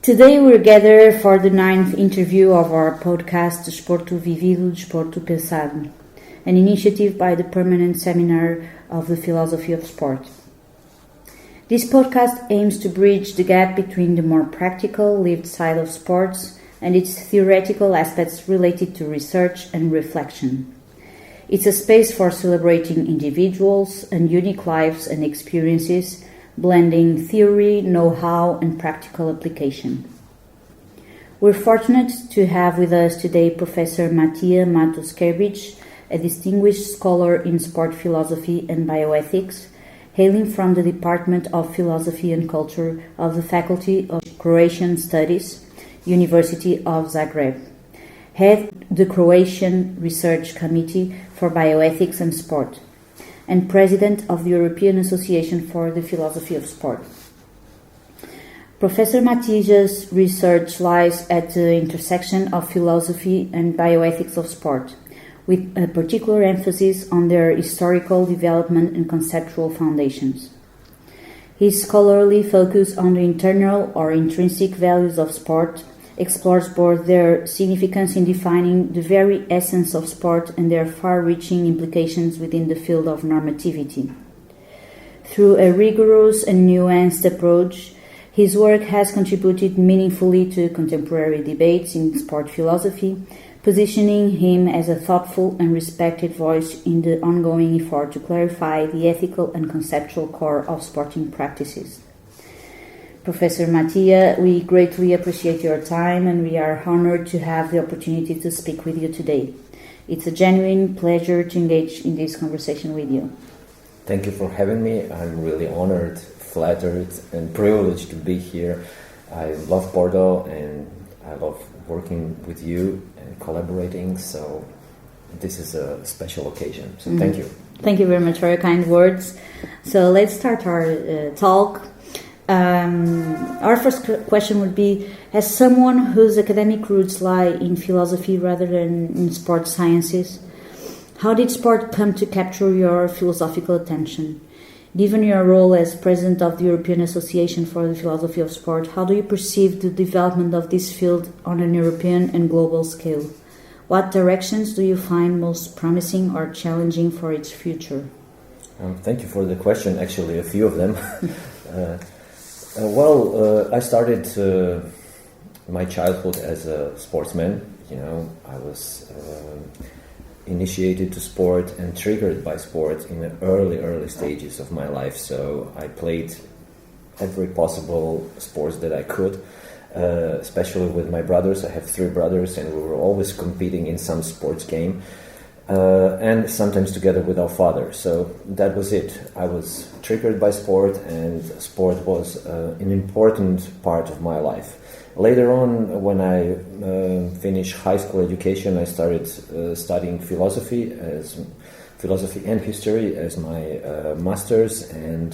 Today we're gathered for the 9th interview of our podcast Desporto Vivido, Desporto Pensado, an initiative by the Permanente Seminário of the Filosofia of Sport. This podcast aims to bridge the gap between the more practical, lived side of sports and its theoretical aspects related to research and reflection. It's a space for celebrating individuals and unique lives and experiences, blending theory, know-how, and practical application. We're fortunate to have with us today Professor Matija Mato Škerbić, a distinguished scholar in sport philosophy and bioethics, hailing from the Department of Philosophy and Culture of the Faculty of Croatian Studies, University of Zagreb. Head the Croatian Research Committee for Bioethics and Sport, and President of the European Association for the Philosophy of Sport. Professor Matija's research lies at the intersection of philosophy and bioethics of sport, with a particular emphasis on their historical development and conceptual foundations. His scholarly focus on the internal or intrinsic values of sport explores both their significance in defining the very essence of sport and their far-reaching implications within the field of normativity. Through a rigorous and nuanced approach, his work has contributed meaningfully to contemporary debates in sport philosophy, positioning him as a thoughtful and respected voice in the ongoing effort to clarify the ethical and conceptual core of sporting practices. Professor Matija, we greatly appreciate your time and we are honored to have the opportunity to speak with you today. It's a genuine pleasure to engage in this conversation with you. Thank you for having me. I'm really honored, flattered, and privileged to be here. I love Porto and I love working with you and collaborating, so this is a special occasion. So thank you. Thank you very much for your kind words. So let's start our talk. Our first question would be, as someone whose academic roots lie in philosophy rather than in sports sciences, how did sport come to capture your philosophical attention? Given your role as president of the European Association for the Philosophy of Sport, how do you perceive the development of this field on an European and global scale? What directions do you find most promising or challenging for its future? Thank you for the question, actually a few of them. I started my childhood as a sportsman. I was initiated to sport and triggered by sport in the early stages of my life. So I played every possible sports that I could, especially with my brothers. I have 3 brothers and we were always competing in some sports game. And sometimes together with our father. So that was it. I was triggered by sport and sport was an important part of my life. Later on, when I finished high school education, I started studying philosophy and history as my master's, and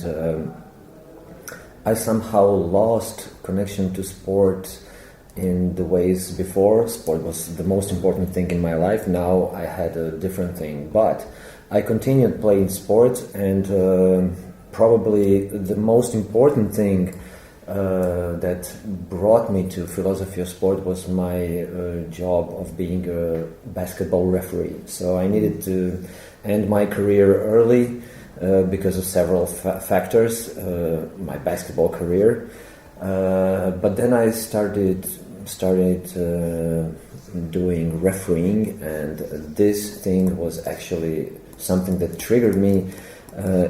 I somehow lost connection to sport in the ways before. Sport was the most important thing in my life. Now I had a different thing, but I continued playing sport, and probably the most important thing that brought me to philosophy of sport was my job of being a basketball referee. So I needed to end my career early because of several factors, my basketball career. But then I started doing refereeing, and this thing was actually something that triggered me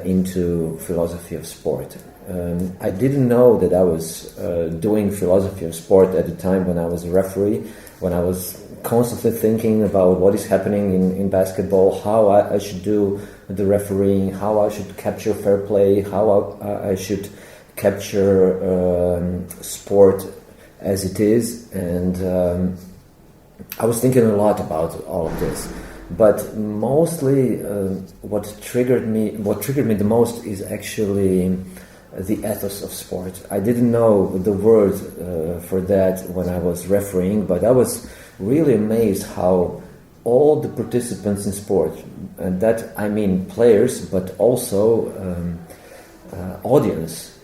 into philosophy of sport. I didn't know that I was doing philosophy of sport at the time when I was a referee, when I was constantly thinking about what is happening in basketball, how I should do the refereeing, how I should capture fair play, how I should capture sport as it is, and I was thinking a lot about all of this. But mostly, what triggered me the most is actually the ethos of sport. I didn't know the word for that when I was refereeing, but I was really amazed how all the participants in sport, and that I mean players, but also audience,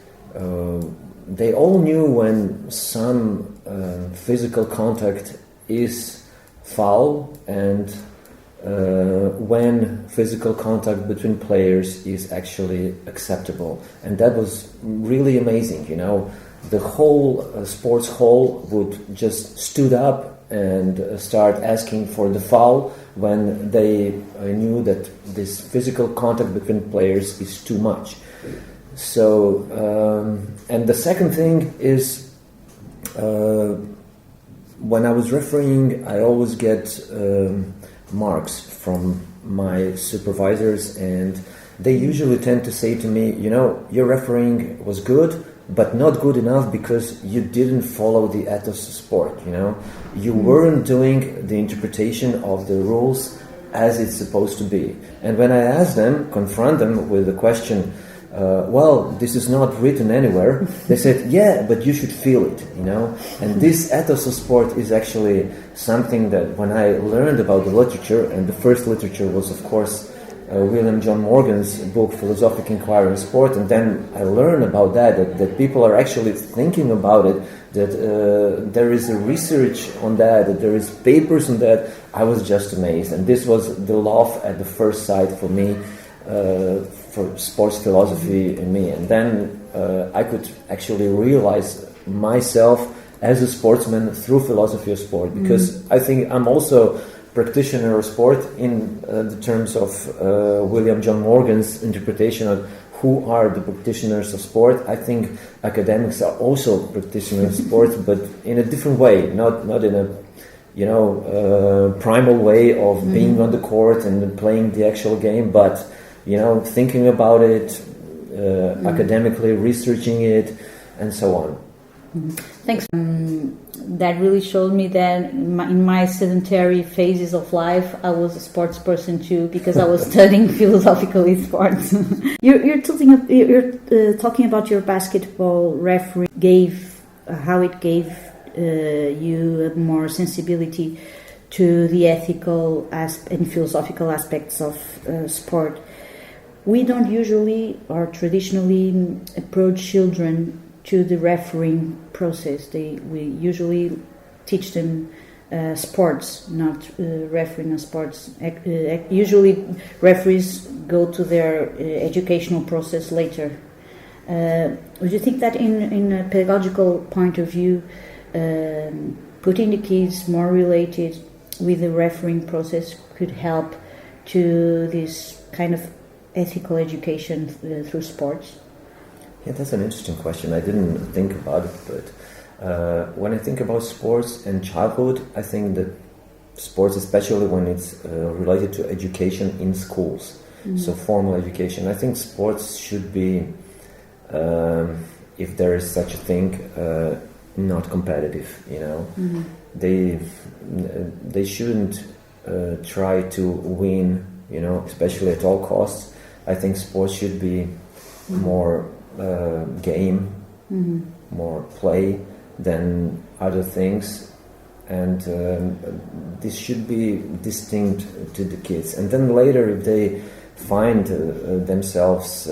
they all knew when some physical contact is foul and when physical contact between players is actually acceptable. And that was really amazing, you know. The whole sports hall would just stood up and start asking for the foul when they knew that this physical contact between players is too much. So, and the second thing is, when I was refereeing, I always get marks from my supervisors, and they usually tend to say to me, you know, your refereeing was good, but not good enough because you didn't follow the ethos of sport, you know. You weren't doing the interpretation of the rules as it's supposed to be. And when I ask them, confront them with the question, well, this is not written anywhere, they said, yeah, but you should feel it, you know. And this ethos of sport is actually something that when I learned about the literature, and the first literature was, of course, William John Morgan's book, Philosophic Inquiry in Sport, and then I learned about that people are actually thinking about it, that there is a research on that there is papers on that. I was just amazed, and this was the love at the first sight for me, for sports philosophy in me. And then I could actually realize myself as a sportsman through philosophy of sport, because I think I'm also practitioner of sport in the terms of William John Morgan's interpretation of who are the practitioners of sport. I think academics are also practitioners of sport, but in a different way, not in a primal way of being on the court and playing the actual game, but thinking about it academically, researching it, and so on. Thanks. That really showed me that in my sedentary phases of life, I was a sports person too, because I was studying philosophically sports. You're talking about your basketball referee how it gave you more sensibility to the ethical and philosophical aspects of sport. We don't usually or traditionally approach children to the refereeing process. We usually teach them sports, not refereeing on sports. Usually referees go to their educational process later. Would you think that in a pedagogical point of view, putting the kids more related with the refereeing process could help to this kind of ethical education through sports? Yeah, that's an interesting question. I didn't think about it, but when I think about sports and childhood, I think that sports, especially when it's related to education in schools, so formal education, I think sports should be, if there is such a thing, not competitive. They shouldn't try to win, especially at all costs. I think sports should be more game, more play than other things, and this should be distinct to the kids. And then later, if they find themselves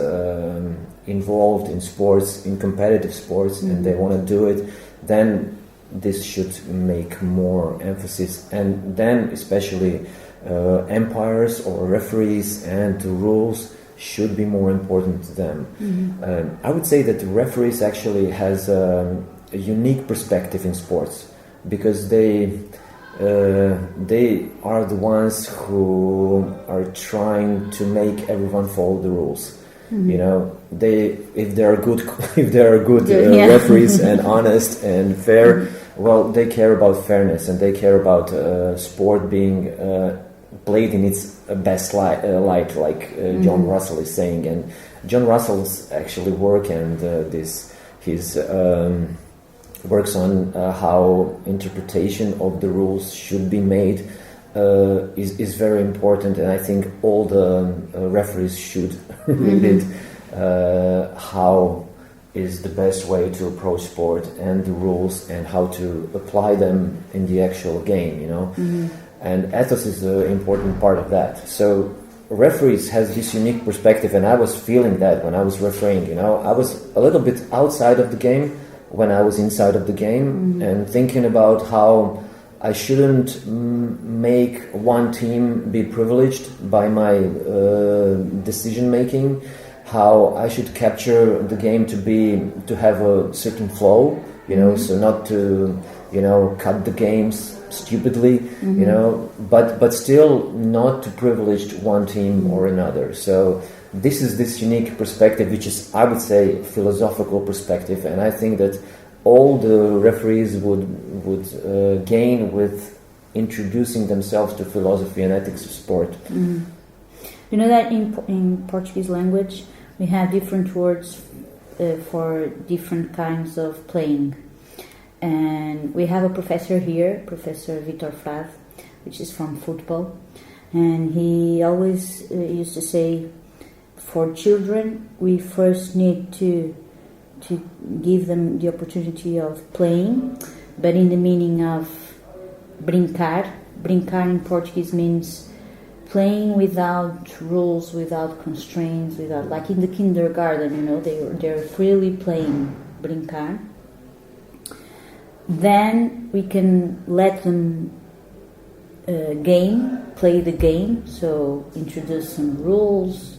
involved in sports, in competitive sports, and they want to do it, then this should make more emphasis. And then especially umpires or referees and the rules should be more important to them. I would say that the referees actually has a unique perspective in sports, because they are the ones who are trying to make everyone follow the rules. If they are good referees and honest and fair, well, they care about fairness, and they care about sport being played in its best light, like John Russell is saying. And John Russell's actually work and his works on how interpretation of the rules should be made is very important, and I think all the referees should read it. How is the best way to approach sport and the rules, and how to apply them in the actual game, And ethos is an important part of that. So referees has this unique perspective, and I was feeling that when I was refereeing. I was a little bit outside of the game when I was inside of the game, and thinking about how I shouldn't make one team be privileged by my decision making. How I should capture the game to have a certain flow, so not to cut the games stupidly, but still not to privilege one team or another. So this is this unique perspective, which is, I would say, philosophical perspective, and I think that all the referees would gain with introducing themselves to philosophy and ethics of sport. You know that in Portuguese language we have different words for different kinds of playing. And we have a professor here, Professor Vitor Frade, which is from football. And he always used to say, for children, we first need to give them the opportunity of playing, but in the meaning of brincar. Brincar in Portuguese means playing without rules, without constraints, without, like in the kindergarten, they're freely playing, brincar. Then we can let them play the game, so introduce some rules,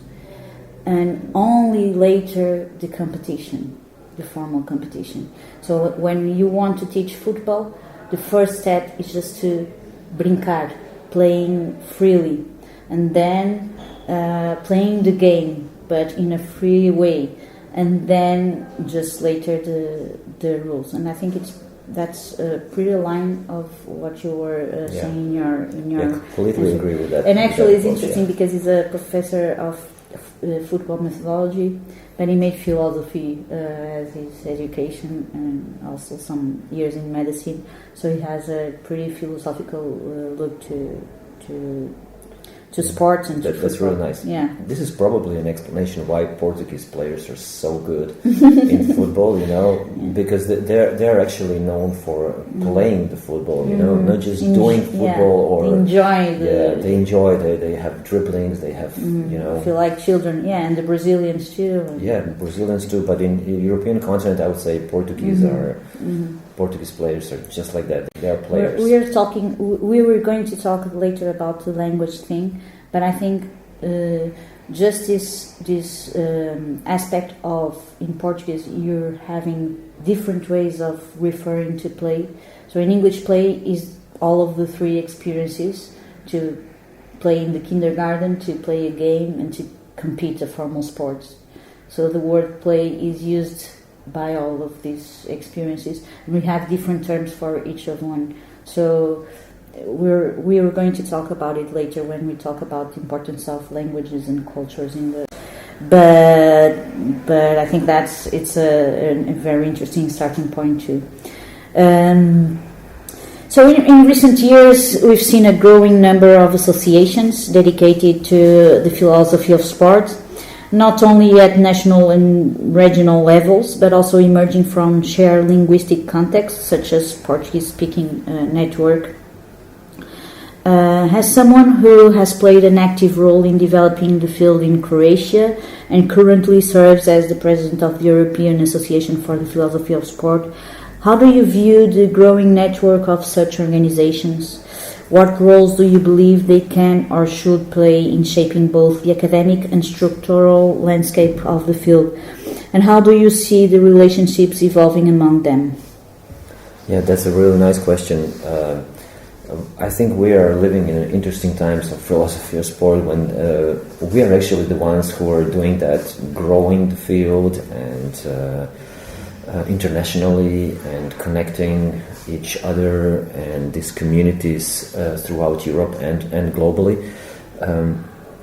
and only later the competition, the formal competition. So when you want to teach football, the first step is just to brincar, playing freely, and then playing the game, but in a free way, and then just later the rules. And I think that's a pretty line of what you were saying in your. Completely agree with that. And actually, it's interesting because he's a professor of football methodology, but he made philosophy as his education, and also some years in medicine. So he has a pretty philosophical look to sports and that's really nice. Yeah, this is probably an explanation why Portuguese players are so good in football. Because they're actually known for playing the football. Not just doing football or enjoy. They enjoy. They have dribblings. They have I feel like children. Yeah, and the Brazilians too. Yeah, Brazilians too. But in the European continent, I would say Portuguese players are just like that. They are players. We were going to talk later about the language thing, but I think just this aspect of, in Portuguese, you're having different ways of referring to play. So in English, play is all of the three experiences: to play in the kindergarten, to play a game, and to compete at formal sports. So the word play is used by all of these experiences, and we have different terms for each of one. So we are going to talk about it later when we talk about the importance of languages and cultures in the. But I think it's a very interesting starting point too. So in recent years, we've seen a growing number of associations dedicated to the philosophy of sport, not only at national and regional levels, but also emerging from shared linguistic contexts, such as Portuguese-speaking network. As someone who has played an active role in developing the field in Croatia and currently serves as the president of the European Association for the Philosophy of Sport, how do you view the growing network of such organizations? What roles do you believe they can or should play in shaping both the academic and structural landscape of the field? And how do you see the relationships evolving among them? Yeah, that's a really nice question. I think we are living in interesting times of philosophy of sport when we are actually the ones who are doing that, growing the field and internationally and connecting each other and these communities throughout Europe and globally.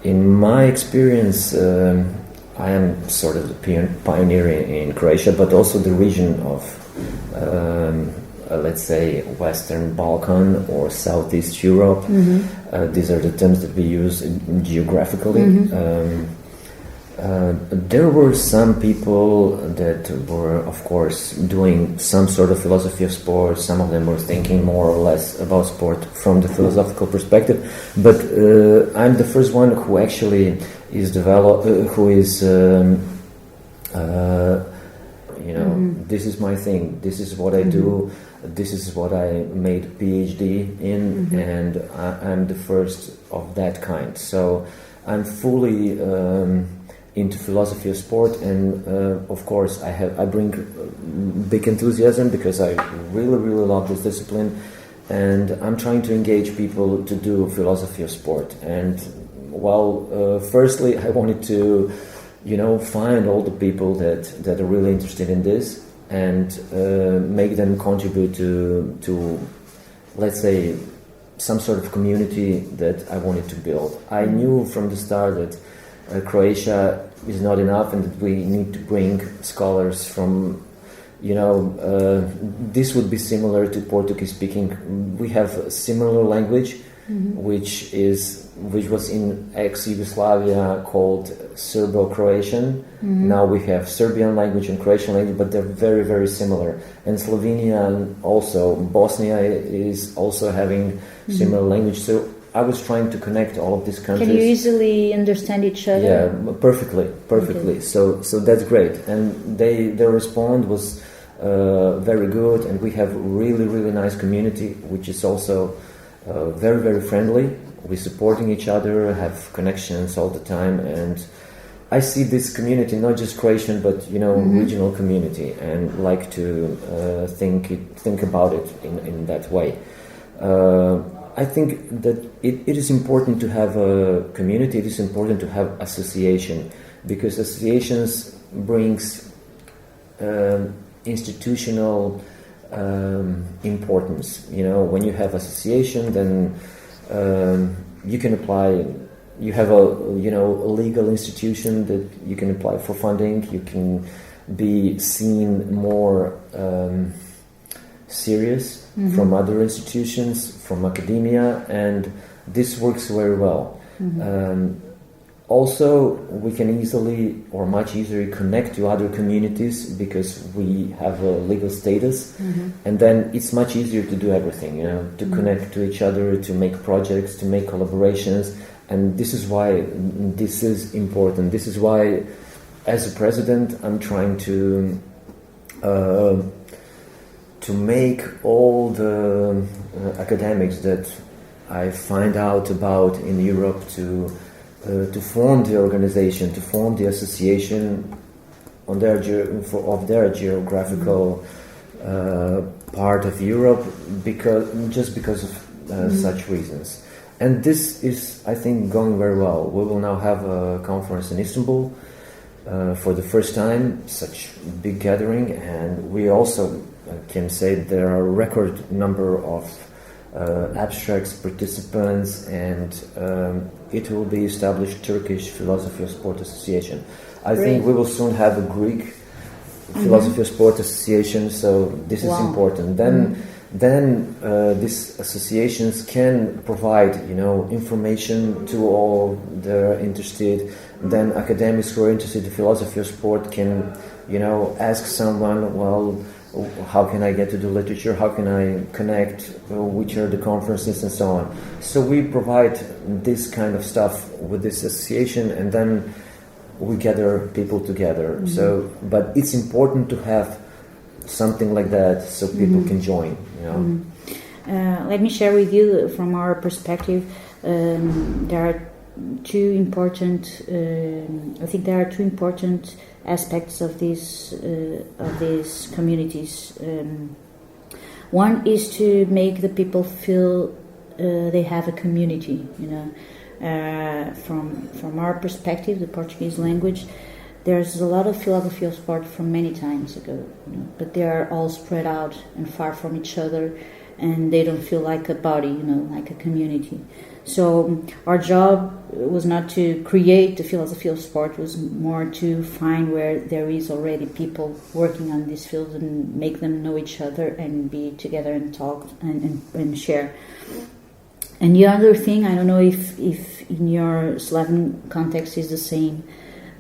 In my experience, I am sort of the pioneer in Croatia, but also the region of, let's say, Western Balkan or Southeast Europe. These are the terms that we use geographically. There were some people that were, of course, doing some sort of philosophy of sport. Some of them were thinking more or less about sport from the philosophical perspective. But I'm the first one who actually is this is my thing. This is what I do. This is what I made PhD in, and I'm the first of that kind. So I'm fully into philosophy of sport, and of course I bring big enthusiasm because I really love this discipline, and I'm trying to engage people to do philosophy of sport. And firstly I wanted to find all the people that are really interested in this and make them contribute to let's say some sort of community that I wanted to build. I knew from the start that Croatia is not enough and that we need to bring scholars from, this would be similar to Portuguese speaking. We have a similar language, which was in ex-Yugoslavia called Serbo-Croatian. Now we have Serbian language and Croatian language, but they're very, very similar. And Slovenia and also Bosnia is also having similar language. So I was trying to connect all of these countries. Can you easily understand each other? Yeah, perfectly. Okay. So that's great. And their response was very good, and we have really nice community, which is also very, very friendly. We're supporting each other, have connections all the time, and I see this community not just Croatian, but regional community, and like to think about it in that way. I think that it is important to have a community. It is important to have association, because associations brings institutional importance. When you have association, then you can apply. You have a legal institution that you can apply for funding. You can be seen more serious from other institutions, from academia, and this works very well. Also, we can easily or much easier connect to other communities because we have a legal status, and then it's much easier to do everything, to connect to each other, to make projects, to make collaborations, and this is why this is important. This is why, as a president, I'm trying to make all the academics that I find out about in Europe to form the organization, to form the association on their geographical part of Europe, because of such reasons. And this is, I think, going very well. We will now have a conference in Istanbul for the first time, such big gathering, and we also can say there are a record number of abstracts, participants, and it will be established Turkish Philosophy of Sport Association. I think we will soon have a Greek Philosophy of Sport Association, so this is important. Then these associations can provide, information to all that are interested. Then academics who are interested in philosophy of sport can, ask someone, how can I get to the literature? How can I connect? Which are the conferences and so on? So we provide this kind of stuff with this association, and then we gather people together. So, but it's important to have something like that so people can join. Let me share with you from our perspective. There are two important. I think there are two important aspects of these communities. One is to make the people feel they have a community. From our perspective, the Portuguese language, there's a lot of philosophy of sport from many times ago, but they are all spread out and far from each other, and they don't feel like a body, like a community. So our job was not to create the philosophy of sport, it was more to find where there is already people working on this field and make them know each other and be together and talk and share. And the other thing, I don't know if in your Slavic context is the same,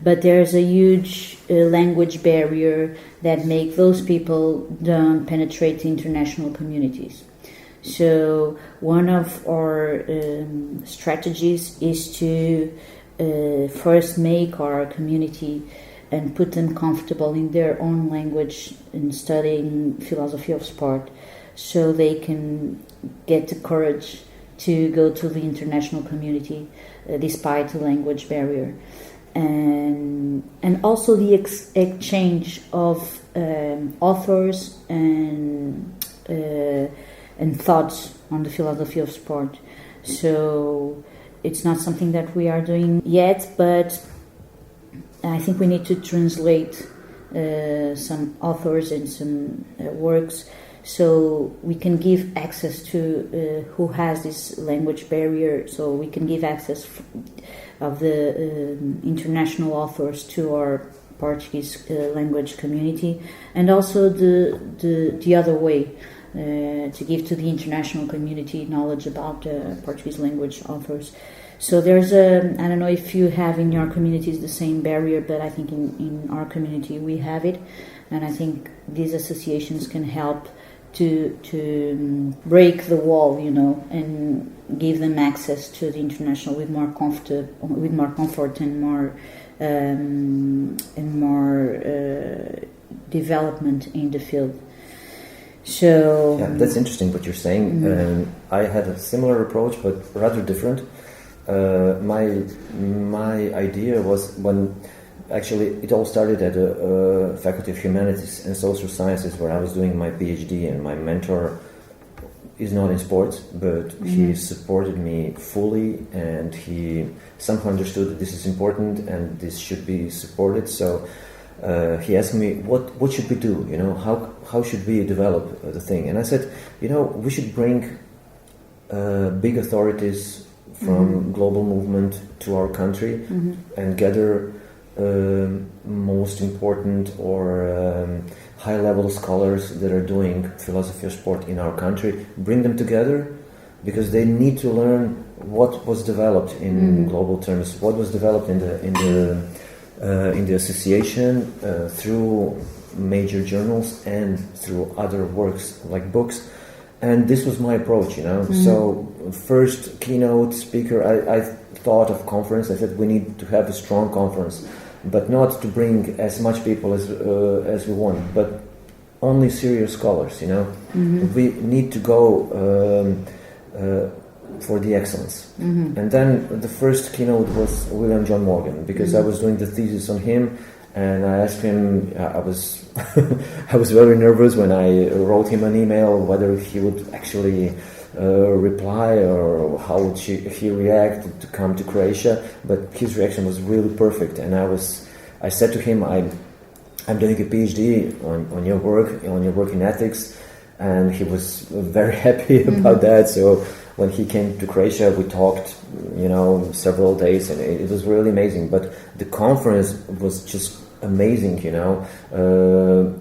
but there's a huge language barrier that make those people don't penetrate international communities. So one of our strategies is to first make our community and put them comfortable in their own language in studying philosophy of sport, so they can get the courage to go to the international community despite the language barrier. And also the exchange of authors and thoughts on the philosophy of sport. So it's not something that we are doing yet, but I think we need to translate some authors and some works, so we can give access to who has this language barrier, so we can give access of the international authors to our Portuguese language community, and also the other way, to give to the international community knowledge about Portuguese language authors. So there's I don't know if you have in your communities the same barrier, but I think in our community we have it, and I think these associations can help to break the wall, and give them access to the international with more comfort and more development in the field. So yeah, that's interesting what you're saying. I had a similar approach, but rather different. My idea was, when actually it all started at a Faculty of Humanities and Social Sciences, where I was doing my PhD, and my mentor is not in sports, but he supported me fully, and he somehow understood that this is important and this should be supported. So he asked me, what should we do? How should we develop the thing? And I said, we should bring big authorities from global movement to our country, and gather most important or high-level scholars that are doing philosophy of sport in our country, bring them together, because they need to learn what was developed in global terms, what was developed in the association through major journals and through other works like books. And this was my approach, So first keynote speaker, I thought of conference. I said we need to have a strong conference, but not to bring as much people as we want, but only serious scholars, We need to go for the excellence. And then the first keynote was William John Morgan, because I was doing the thesis on him. And I asked him, I was I was very nervous when I wrote him an email, whether he would actually reply or how would he react to come to Croatia. But his reaction was really perfect. And I said to him, I'm doing a PhD on your work in ethics. And he was very happy about that. So when he came to Croatia, we talked, several days, and it was really amazing. But the conference was just amazing,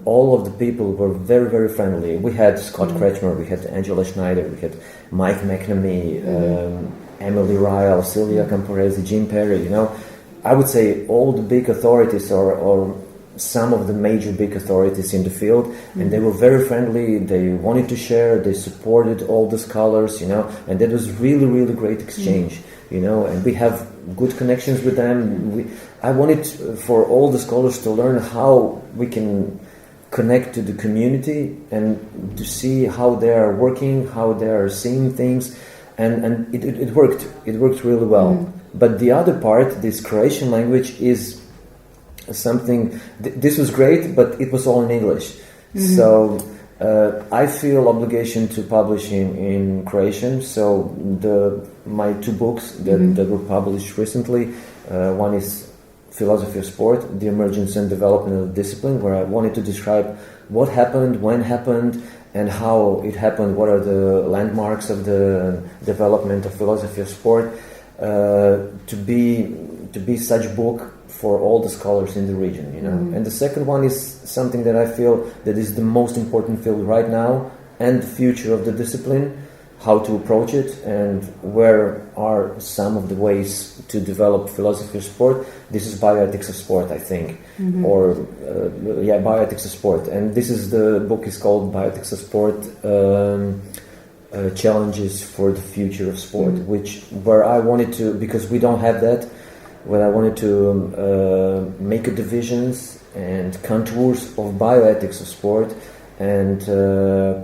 all of the people were very, very friendly. We had Scott Kretschmer, we had Angela Schneider, we had Mike McNamee, Emily Ryle, Sylvia Camporesi, Jim Perry, I would say all the big authorities or some of the major big authorities in the field, and they were very friendly. They wanted to share, they supported all the scholars, and that was really, really great exchange, and we have good connections with them. I wanted for all the scholars to learn how we can connect to the community and to see how they are working, how they are seeing things, and it worked. It worked really well. But the other part, this Croatian language, is something. This was great, but it was all in English. So I feel obligation to publish in Croatian. So my two books that were published recently, one is Philosophy of Sport, the Emergence and Development of the Discipline, where I wanted to describe what happened, when happened, and how it happened, what are the landmarks of the development of philosophy of sport, to be such book for all the scholars in the region, And the second one is something that I feel that is the most important field right now and the future of the discipline, how to approach it and where are some of the ways to develop philosophy of sport. This is bioethics of sport, I think, or bioethics of sport. And the book is called Bioethics of Sport, Challenges for the Future of Sport, where I wanted to, because we don't have that, where I wanted to make a divisions and contours of bioethics of sport and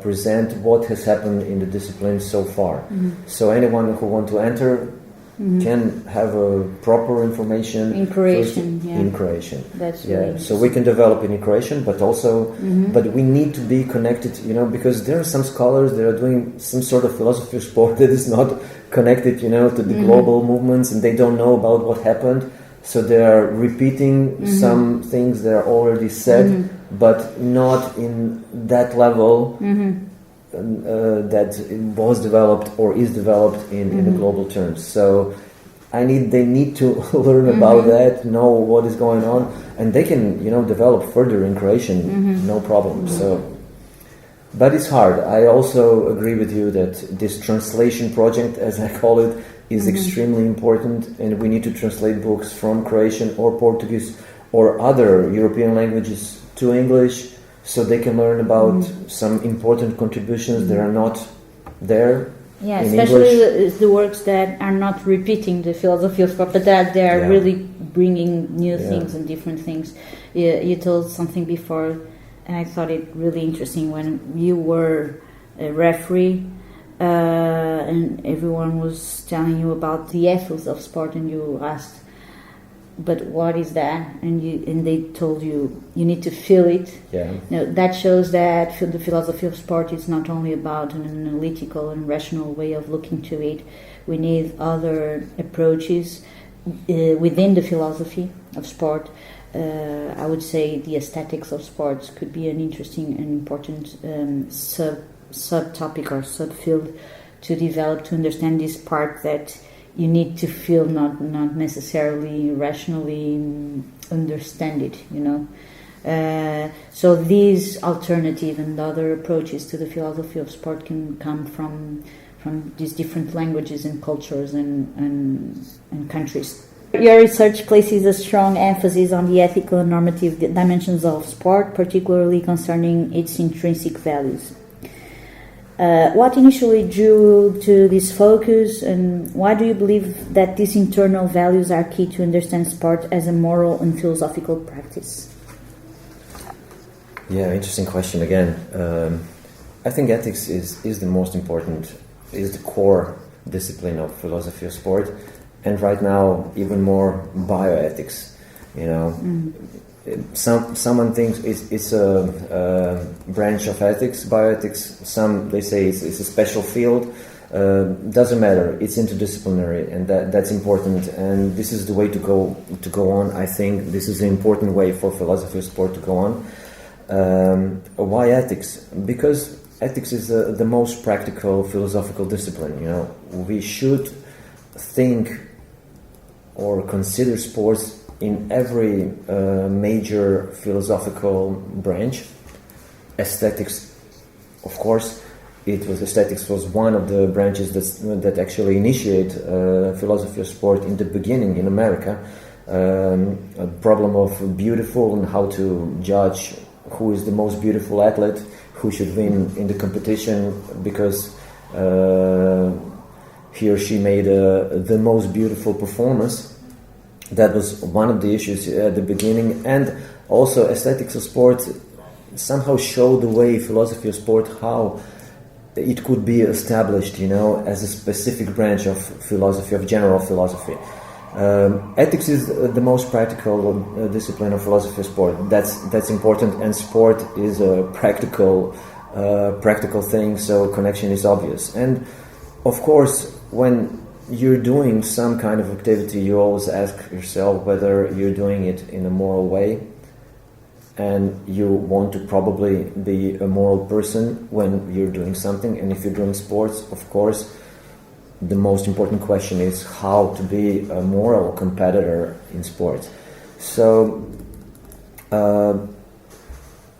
present what has happened in the discipline so far. So anyone who wants to enter can have a proper information in Croatian. In Croatian, that's really so we can develop it in Croatian, but also, but we need to be connected, because there are some scholars that are doing some sort of philosophy of sport that is not connected, to the global movements, and they don't know about what happened. So they are repeating some things that are already said, but not in that level that was developed or is developed in the global terms. So they need to learn about that, know what is going on, and they can, develop further in Croatian, no problem. So, but it's hard. I also agree with you that this translation project, as I call it, is extremely important, and we need to translate books from Croatian or Portuguese or other European languages to English, so they can learn about some important contributions that are not there. Yeah, in especially English. the works that are not repeating the philosophy of sport, but that they are really bringing new things and different things. You told something before, and I thought it really interesting when you were a referee. And everyone was telling you about the ethos of sport, and you asked, "But what is that?" And they told you need to feel it. Yeah. That shows that the philosophy of sport is not only about an analytical and rational way of looking to it. We need other approaches within the philosophy of sport. I would say the aesthetics of sports could be an interesting and important subtopic or subfield to develop, to understand this part that you need to feel, not necessarily rationally understand it, so these alternative and other approaches to the philosophy of sport can come from these different languages and cultures and countries. Your research places a strong emphasis on the ethical and normative dimensions of sport, particularly concerning its intrinsic values. What initially drew to this focus, and why do you believe that these internal values are key to understand sport as a moral and philosophical practice? Yeah, interesting question again. I think ethics is the most important, is the core discipline of philosophy of sport, and right now even more bioethics. Someone thinks it's a branch of ethics, bioethics. Some they say it's a special field. Doesn't matter. It's interdisciplinary, and that's important. And this is the way to go on. I think this is an important way for philosophy of sport to go on. Why ethics? Because ethics is the most practical philosophical discipline. We should think or consider sports in every major philosophical branch. Aesthetics, of course, aesthetics was one of the branches that actually initiate philosophy of sport in the beginning in America. A problem of beautiful and how to judge who is the most beautiful athlete, who should win in the competition because he or she made the most beautiful performance. That was one of the issues at the beginning, and also aesthetics of sport somehow showed the way philosophy of sport, how it could be established, as a specific branch of philosophy, of general philosophy. Ethics is the most practical discipline of philosophy of sport. That's important, and sport is a practical thing, so connection is obvious. And of course, when you're doing some kind of activity, you always ask yourself whether you're doing it in a moral way, and you want to probably be a moral person when you're doing something. And if you're doing sports, of course, the most important question is how to be a moral competitor in sports. So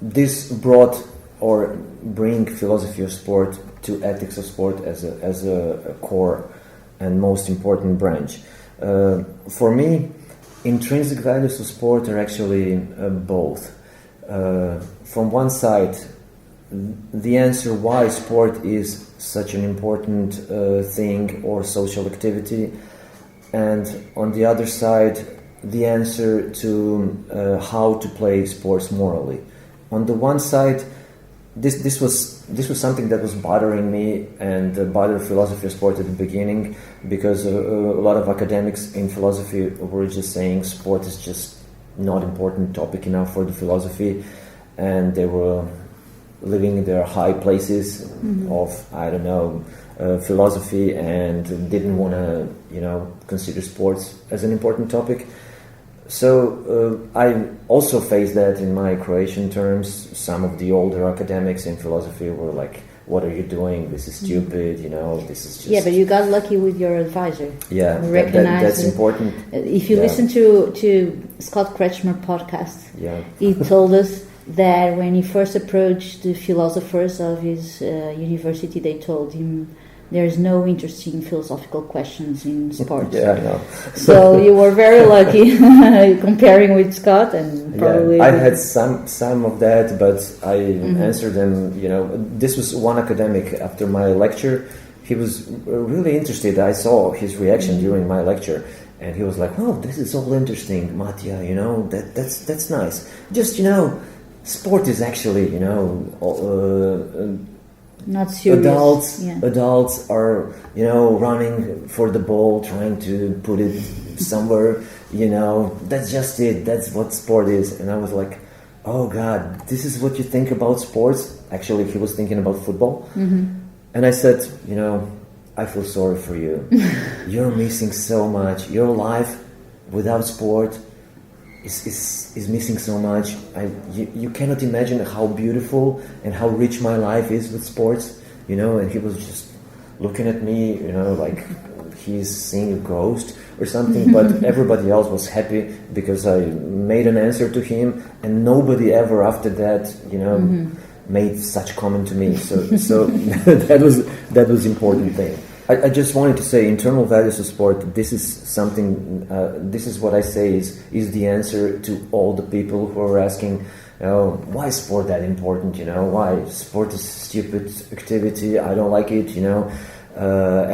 this bring philosophy of sport to ethics of sport as a core and most important branch. For me, intrinsic values of sport are actually both. From one side, the answer why sport is such an important thing or social activity, and on the other side, the answer to how to play sports morally. On the one side, this was something that was bothering me and bothered philosophy of sport at the beginning, because a lot of academics in philosophy were just saying sport is just not important topic enough for the philosophy, and they were living in their high places of, I don't know, philosophy, and didn't want to, consider sports as an important topic. So I also faced that in my Croatian terms. Some of the older academics in philosophy were like, "What are you doing? This is stupid. This is just..." Yeah, but you got lucky with your advisor. Yeah, that's important. If you listen to Scott Kretschmer podcast, he told us that when he first approached the philosophers of his university, they told him there's no interesting philosophical questions in sports. Yeah, I know. So you were very lucky comparing with Scott, and probably I had some of that, but I answered them. This was one academic after my lecture. He was really interested. I saw his reaction during my lecture, and he was like, "Oh, this is all interesting, Matija. That's nice. Just sport is actually not serious. Adults are running for the ball, trying to put it somewhere. That's just it. That's what sport is." And I was like, "Oh God, this is what you think about sports?" Actually, he was thinking about football, and I said, "I feel sorry for you. You're missing so much. Your life without sport is missing so much. You cannot imagine how beautiful and how rich my life is with sports." And he was just looking at me, like he's seeing a ghost or something. But everybody else was happy because I made an answer to him, and nobody ever after that, made such comment to me. So that was important thing. I just wanted to say, internal values of sport, this is something, this is what I say is the answer to all the people who are asking, why is sport that important, why sport is a stupid activity, I don't like it,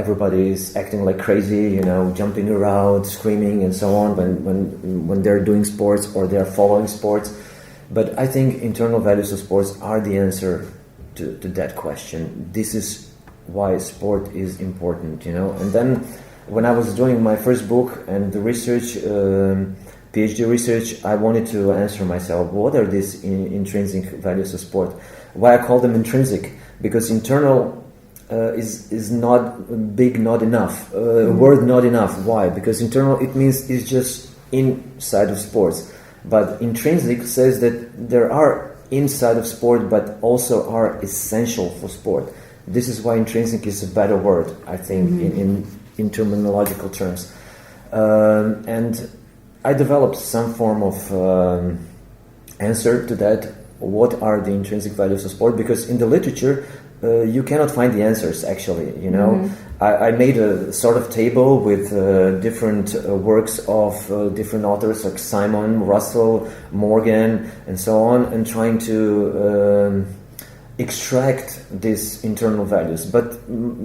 everybody is acting like crazy, jumping around, screaming and so on when they're doing sports or they're following sports. But I think internal values of sports are the answer to that question. This is why sport is important, And then when I was doing my first book and the research, PhD research, I wanted to answer myself, what are these intrinsic values of sport? Why I call them intrinsic? Because internal is not big, not enough, word not enough. Why? Because internal, it means it's just inside of sports. But intrinsic says that there are inside of sport, but also are essential for sport. This is why intrinsic is a better word, I think, in terminological terms. And I developed some form of answer to that. What are the intrinsic values of sport? Because in the literature, you cannot find the answers, actually. I made a sort of table with different works of different authors like Simon, Russell, Morgan, and so on, and trying to extract these internal values. But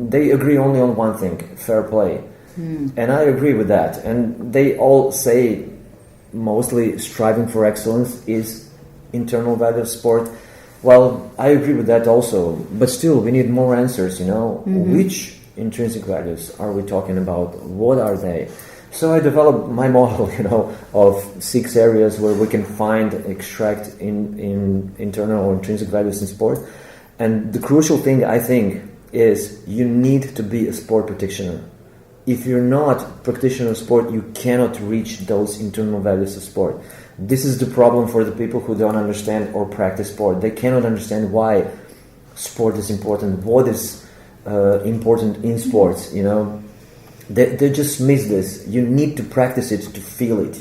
they agree only on one thing: fair play. And I agree with that. And they all say mostly striving for excellence is internal value of sport. Well, I agree with that also, but still we need more answers, Which intrinsic values are we talking about? What are they? So I developed my model, of 6 areas where we can find, extract in internal or intrinsic values in sport. And the crucial thing, I think, is you need to be a sport practitioner. If you're not a practitioner of sport, you cannot reach those internal values of sport. This is the problem for the people who don't understand or practice sport. They cannot understand why sport is important, what is important in sports, They just miss this. You need to practice it to feel it,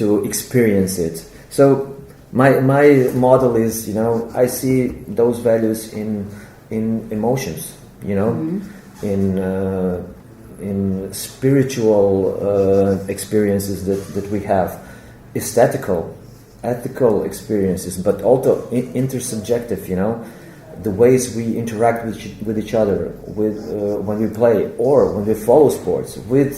to experience it. So my model is, I see those values in in emotions, in spiritual experiences that we have, aesthetical, ethical experiences, but also intersubjective, the ways we interact with each other, when we play or when we follow sports with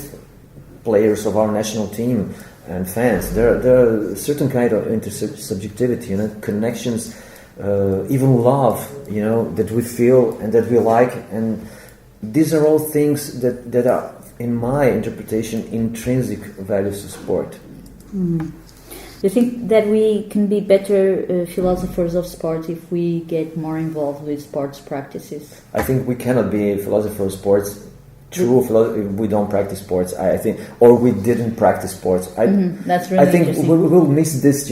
players of our national team and fans. There are certain kind of intersubjectivity, connections, even love, that we feel and that we like, and these are all things that are, in my interpretation, intrinsic values of sport. Do you think that we can be better philosophers of sport if we get more involved with sports practices? I think we cannot be philosophers of sports, true philosophy, if we don't practice sports, I think, or we didn't practice sports. That's really I think interesting. we will miss this,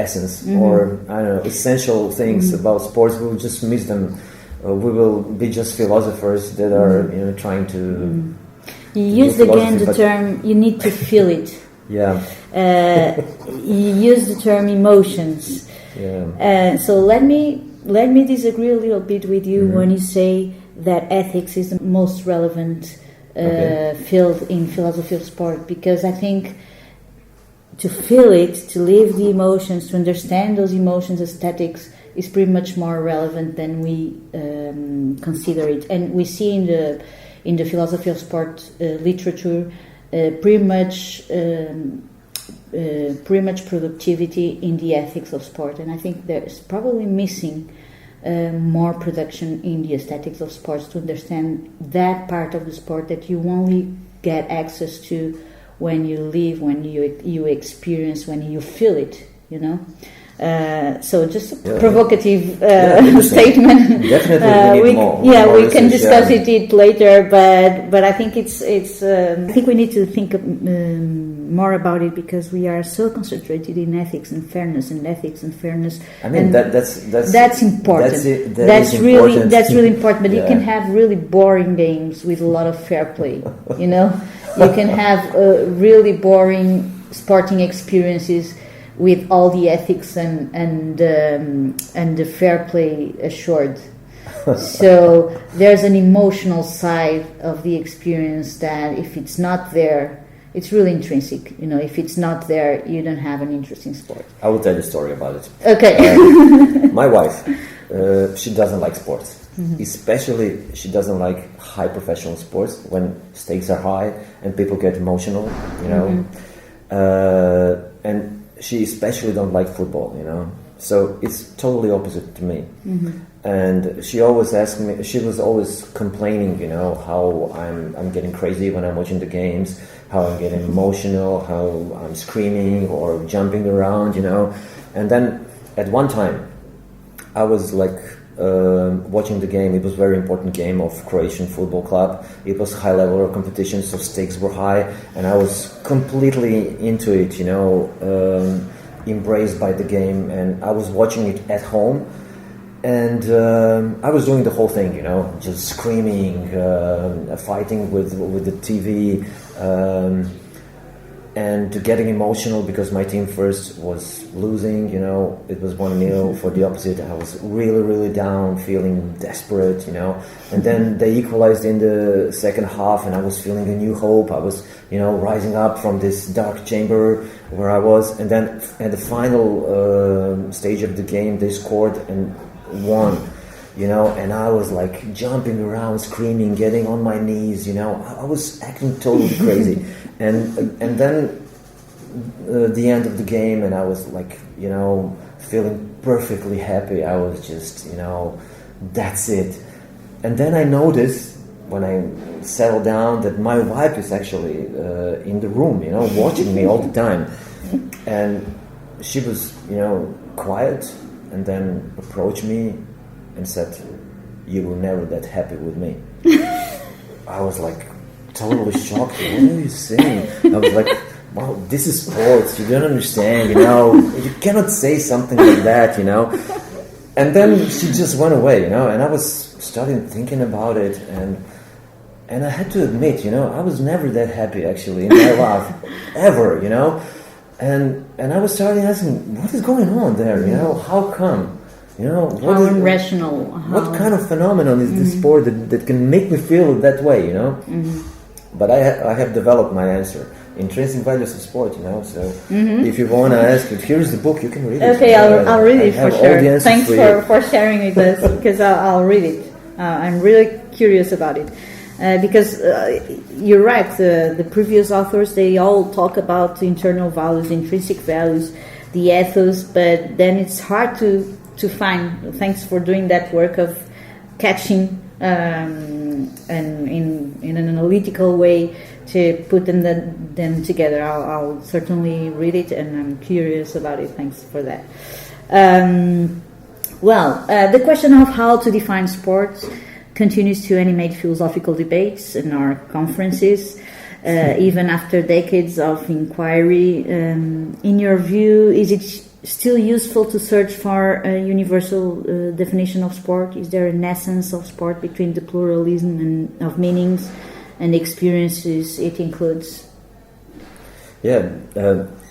essence, or, I don't know, essential things about sports. We will just miss them. We will be just philosophers that are, trying to... You used again the term, you need to feel it. Yeah. You use the term emotions. Yeah. So let me disagree a little bit with you when you say that ethics is the most relevant field in philosophy of sport, because I think to feel it, to live the emotions, to understand those emotions, aesthetics, is pretty much more relevant than we consider it. And we see in the philosophy of sport literature pretty much productivity in the ethics of sport, and I think there's probably missing more production in the aesthetics of sports to understand that part of the sport that you only get access to when you live, when you experience, when you feel it, So just a provocative statement. Definitely, we need more. We can discuss it later, but I think it's. I think we need to think more about it, because we are so concentrated in ethics and fairness. I mean, that's important. That's really important. But you can have really boring games with a lot of fair play. You can have really boring sporting experiences with all the ethics and the fair play assured. So there's an emotional side of the experience that if it's not there, it's really intrinsic. If it's not there, you don't have an interesting sport. I will tell you a story about it. Okay. My wife, she doesn't like sports. Especially, she doesn't like high professional sports when stakes are high and people get emotional, and she especially don't like football, So it's totally opposite to me. And she always asked me. She was always complaining, how I'm getting crazy when I'm watching the games, how I'm getting emotional, how I'm screaming or jumping around, And then at one time, I was like watching the game. It was a very important game of Croatian football club. It was high level of competition, so stakes were high, and I was completely into it, embraced by the game, and I was watching it at home, and I was doing the whole thing, just screaming, fighting with the TV, and getting emotional because my team first was losing, it was 1-0 for the opposite. I was really, really down, feeling desperate, and then they equalized in the second half and I was feeling a new hope. I was, rising up from this dark chamber where I was, and then at the final stage of the game, they scored and won. And I was like jumping around, screaming, getting on my knees, I was acting totally crazy. And then the end of the game, and I was like, feeling perfectly happy. I was just, that's it. And then I noticed when I settled down that my wife is actually in the room, watching me all the time. And she was, quiet, and then approached me and said, "You were never that happy with me." I was like totally shocked. What are you saying? I was like, wow, this is sports. You don't understand, You cannot say something like that, And then she just went away, And I was starting thinking about it, and I had to admit, I was never that happy actually in my life, ever, And I was starting asking, what is going on there, How come? You know, how irrational. What kind of phenomenon is this sport that can make me feel that way? You know, but I have developed my answer. Intrinsic values of sport, you know. So if you want to ask it, here's the book. You can read it. Okay, I'll read it for sure. Thanks for sharing with us, because I'll read it. I'm really curious about it, because you're right. The previous authors, they all talk about the internal values, intrinsic values, the ethos, but then it's hard to find. Thanks for doing that work of catching and in an analytical way, to put them together. I'll certainly read it, and I'm curious about it. Thanks for that. The question of how to define sport continues to animate philosophical debates in our conferences, even after decades of inquiry. In your view, is it still useful to search for a universal definition of sport? Is there an essence of sport between the pluralism of meanings and experiences it includes? Yeah,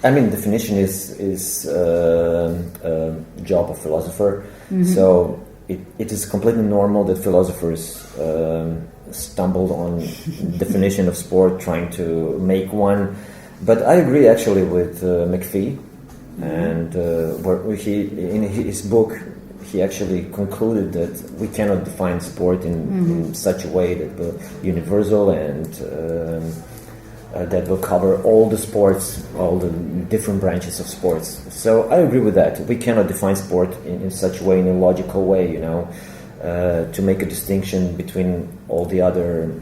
I mean, definition is a job of philosopher. So it is completely normal that philosophers stumbled on definition of sport, trying to make one. But I agree actually with McPhee, and where he, in his book, he actually concluded that we cannot define sport in such a way that will universal and that will cover all the sports, all the different branches of sports. So I agree with that. We cannot define sport in such a way, in a logical way, you know, to make a distinction between all the other.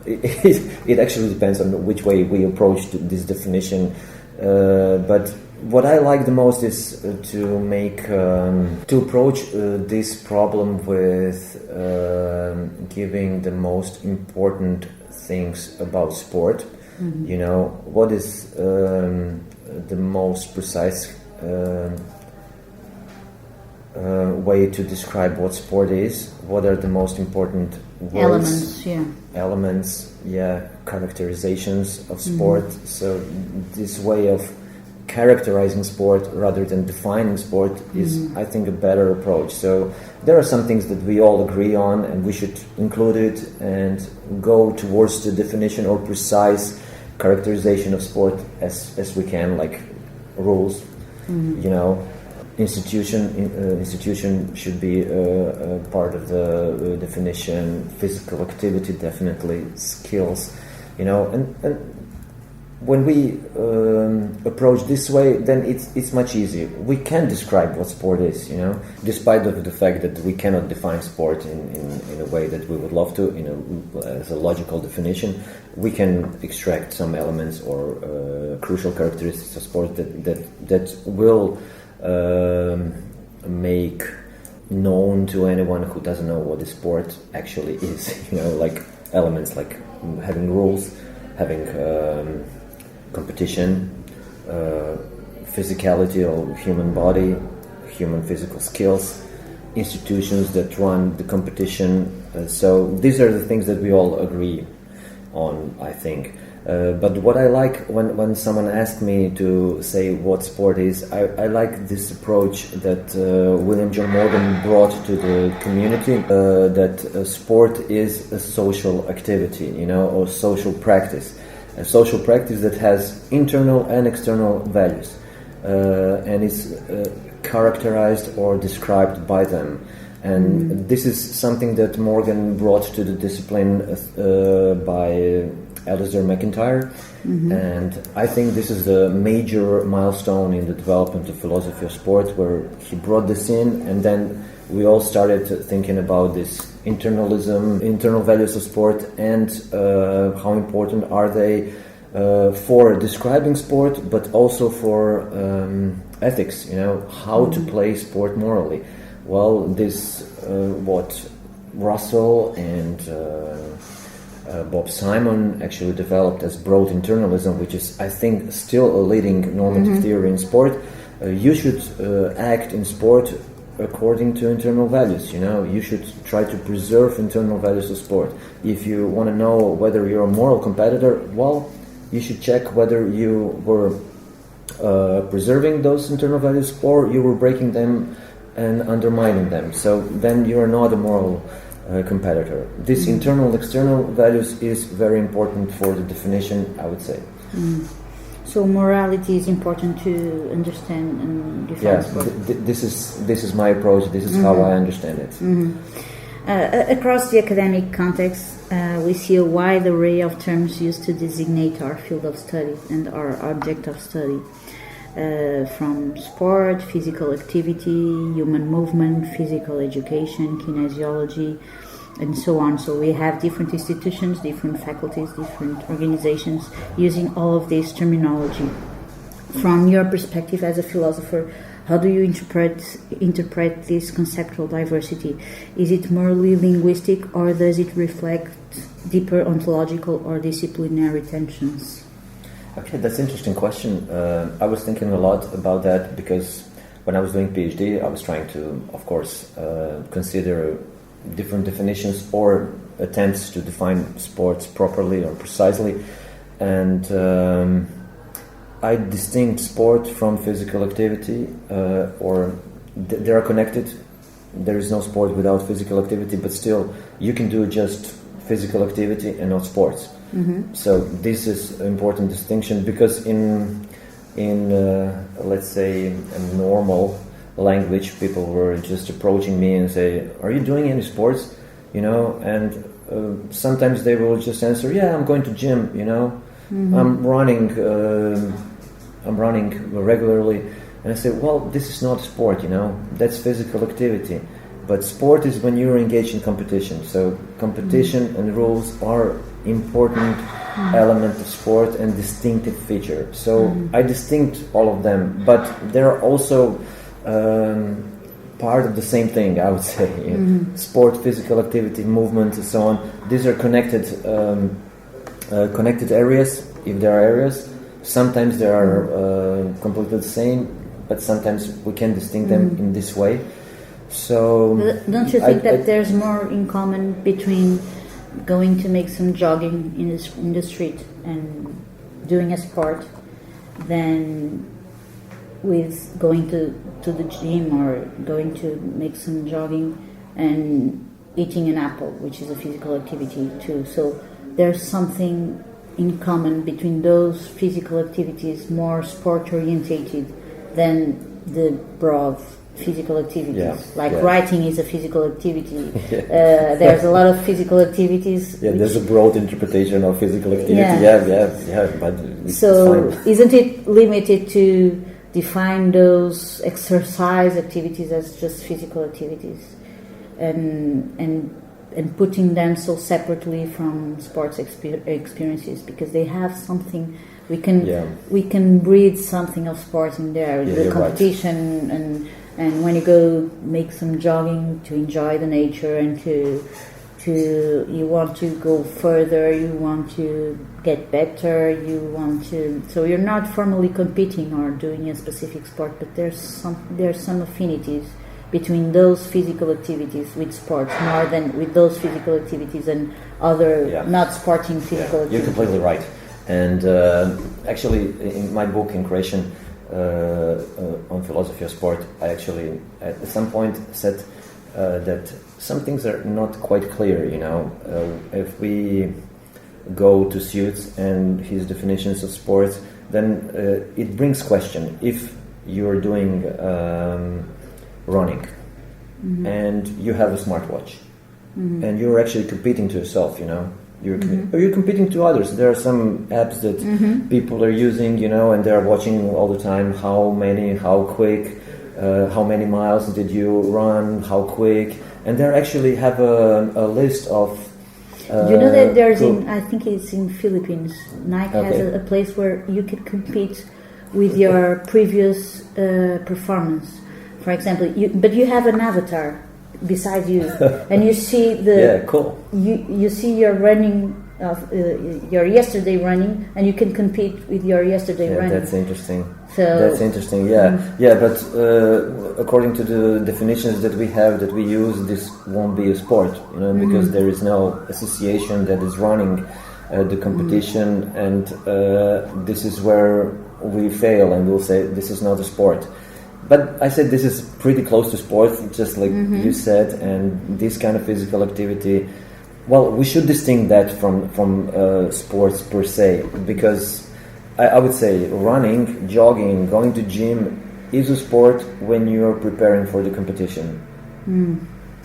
It actually depends on which way we approach this definition. But what I like the most is to make to approach this problem with giving the most important things about sport. You know, what is the most precise way to describe what sport is? What are the most important words? Elements, characterizations of sport. So this way of characterizing sport rather than defining sport is, I think, a better approach. So there are some things that we all agree on, and we should include it and go towards the definition or precise characterization of sport as we can, like rules. You know, institution should be a part of the definition. Physical activity, definitely. Skills, you know, and when we approach this way, then it's much easier. We can describe what sport is, you know, despite of the fact that we cannot define sport in a way that we would love to, as a logical definition. We can extract some elements or crucial characteristics of sport that will make known to anyone who doesn't know what the sport actually is. You know, like elements like having rules, having competition, physicality of human body, human physical skills, institutions that run the competition. So these are the things that we all agree on, I think. But what I like when someone asks me to say what sport is, I like this approach that William John Morgan brought to the community, that sport is a social activity, you know, or social practice. A social practice that has internal and external values, and is characterized or described by them. And this is something that Morgan brought to the discipline by Alistair McIntyre. And I think this is the major milestone in the development of philosophy of sport, where he brought this in, and then we all started thinking about this internalism, internal values of sport, and how important are they for describing sport, but also for ethics, you know, how to play sport morally. Well, this, what Russell and Bob Simon actually developed as broad internalism, which is, I think, still a leading normative theory in sport. You should act in sport according to internal values, you know. You should try to preserve internal values of sport. If you want to know whether you're a moral competitor, well, you should check whether you were preserving those internal values or you were breaking them and undermining them. So then you are not a moral competitor. This internal and external values is very important for the definition, I would say. So morality is important to understand and define sport. This is my approach. This is how I understand it. Across the academic context, we see a wide array of terms used to designate our field of study and our object of study. From sport, physical activity, human movement, physical education, kinesiology, and so on. So we have different institutions, different faculties, different organizations using all of this terminology. From your perspective as a philosopher, how do you interpret this conceptual diversity? Is it merely linguistic, or does it reflect deeper ontological or disciplinary tensions? Okay, that's an interesting question. I was thinking a lot about that because when I was doing PhD, I was trying to, of course, consider different definitions or attempts to define sports properly or precisely. And I distinct sport from physical activity, they are connected. There is no sport without physical activity, but still you can do just physical activity and not sports. So this is an important distinction because in let's say a normal language, people were just approaching me and say, "Are you doing any sports?" And sometimes they will just answer, "Yeah, I'm going to gym. I'm running regularly." And I say, "Well, this is not sport. That's physical activity." But sport is when you're engaged in competition. So competition and rules are important element of sport and distinctive feature. So I distinct all of them, but they're also part of the same thing, I would say. Sport, physical activity, movement, and so on. These are connected areas, if there are areas. Sometimes they are completely the same, but sometimes we can distinct them in this way. So don't you think that there's more in common between going to make some jogging in the street and doing a sport than with going to the gym or going to make some jogging and eating an apple, which is a physical activity too? So there's something in common between those physical activities, more sport orientated than the broad physical activities. Writing is a physical activity. There's a lot of physical activities. There's a broad interpretation of physical activity. But so isn't it limited to define those exercise activities as just physical activities and putting them so separately from sports experiences, because they have something. We can breathe something of sports in there, the competition right. And when you go make some jogging to enjoy the nature and to you want to go further, you want to get better, so you're not formally competing or doing a specific sport, but there's some affinities between those physical activities with sports more than with those physical activities and other not sporting physical activities. You're completely right. And actually, in my book, In Creation, on philosophy of sport, I actually at some point said that some things are not quite clear. If we go to Suits and his definitions of sports, then it brings question. If you're doing running and you have a smartwatch and you're actually competing to yourself, you're competing to others. There are some apps that people are using, and they're watching all the time how quick, how many miles did you run, how quick, and they actually have a list of. Do you know that there's I think it's in Philippines, Nike has a place where you can compete with your previous performance. For example, but you have an avatar beside you, and you see cool. You see your running of your yesterday running, and you can compete with your yesterday running. That's interesting. But according to the definitions that we have, that we use, this won't be a sport, because there is no association that is running the competition, and this is where we fail, and we'll say this is not a sport. But I said this is pretty close to sports, just like you said, and this kind of physical activity. Well, we should distinguish that from sports per se, because I would say running, jogging, going to gym is a sport when you are preparing for the competition.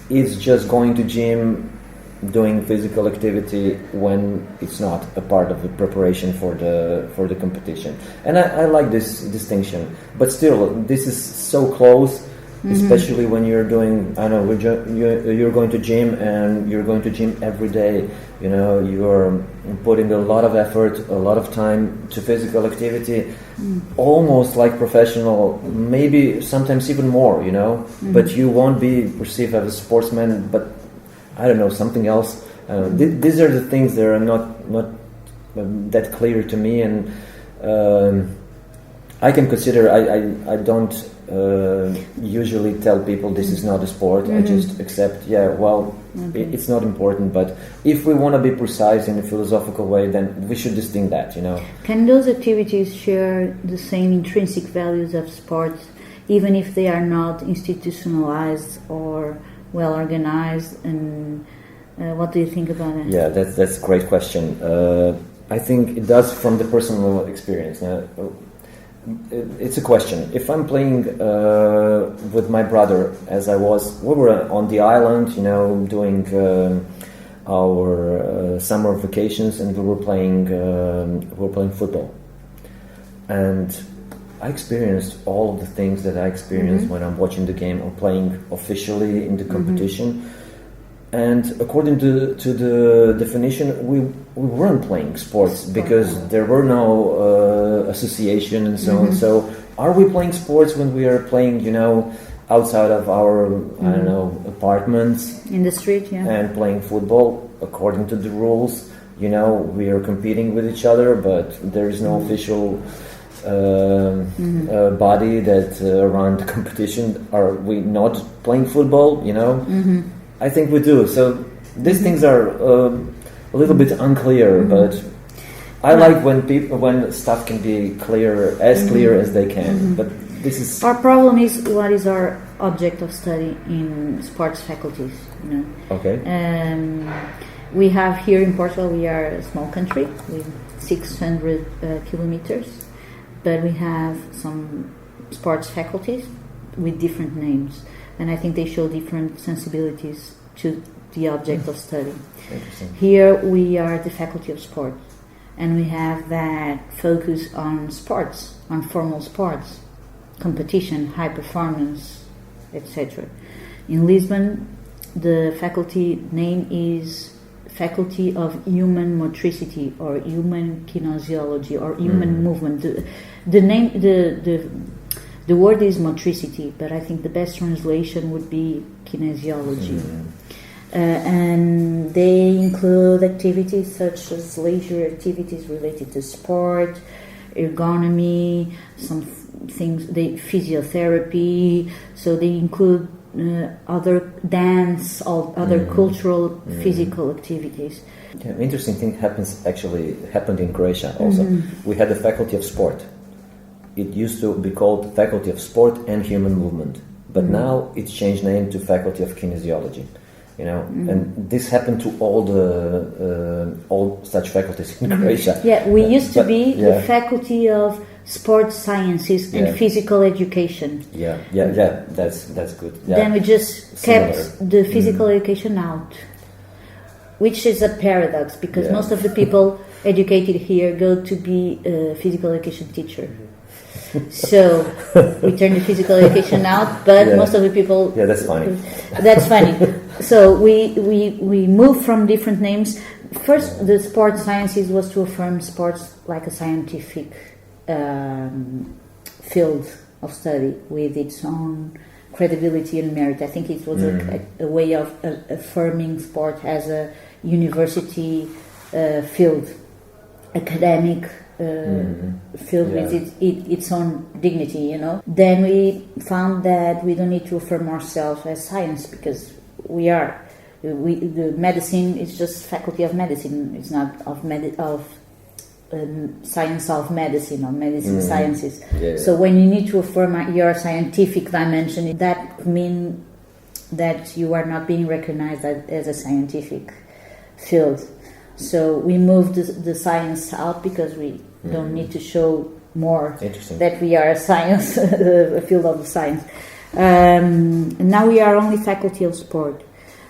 It's just going to gym, doing physical activity when it's not a part of the preparation for the competition. And I like this distinction, but still, this is so close. Especially when you're doing, I know, you're going to gym and you're going to gym every day. You know, you're putting a lot of effort, a lot of time to physical activity, almost like professional, maybe sometimes even more, you know. But you won't be perceived as a sportsman, but I don't know, something else. These are the things that are not that clear to me, and I can consider, I don't usually tell people this is not a sport. I just accept, it's not important, but if we want to be precise in a philosophical way, then we should distinguish that, you know. Can those activities share the same intrinsic values of sports, even if they are not institutionalized or well organized? And what do you think about it? Yeah, that's a great question. I think it does from the personal experience. It's a question. If I'm playing with my brother, as we were on the island, you know, doing our summer vacations, and we were playing football, and I experienced all of the things that I experienced when I'm watching the game or playing officially in the competition. And according to the definition, we weren't playing sports because there were no association and so on. So are we playing sports when we are playing, you know, outside of our, I don't know, apartments? In the street, yeah. And playing football according to the rules. You know, we are competing with each other, but there is no official body that run the competition. Are we not playing football, you know? I think we do. So these things are a little bit unclear, but I like when stuff can be clear as they can. But this is our problem is what is our object of study in sports faculties. You know. Okay. We have here in Portugal. We are a small country with 600 kilometers, but we have some sports faculties with different names. And I think they show different sensibilities to the object of study. Here we are the Faculty of Sport, and we have that focus on sports, on formal sports, competition, high performance, etc. In Lisbon, the faculty name is Faculty of Human Motricity or Human Kinesiology or Human Movement. The word is motricity, but I think the best translation would be kinesiology. And they include activities such as leisure activities related to sport, ergonomy, some things, physiotherapy. So they include other dance, other cultural, physical activities. Yeah, interesting thing happened in Croatia also. We had the Faculty of Sport. It used to be called Faculty of Sport and Human Movement, but now it's changed name to Faculty of Kinesiology. You know, and this happened to all such faculties in Croatia. Yeah, we used to be the Faculty of Sports Sciences and Physical Education. Yeah, that's good. Yeah. Then we just kept the physical education out, which is a paradox because most of the people educated here go to be a physical education teacher. So we turn the physical education out, but most of the people. Yeah, that's funny. That's funny. So we moved from different names. First, the sports sciences was to affirm sports like a scientific field of study with its own credibility and merit. I think it was a way of affirming sport as a university field, academic. Field with its own dignity, you know. Then we found that we don't need to affirm ourselves as science because the medicine is just Faculty of Medicine. It's not of science of medicine or medicine sciences. Yeah. So when you need to affirm your scientific dimension, that means that you are not being recognized as a scientific field. So we moved the science out because we don't need to show more that we are a science, a field of science. Now we are only faculty of sport,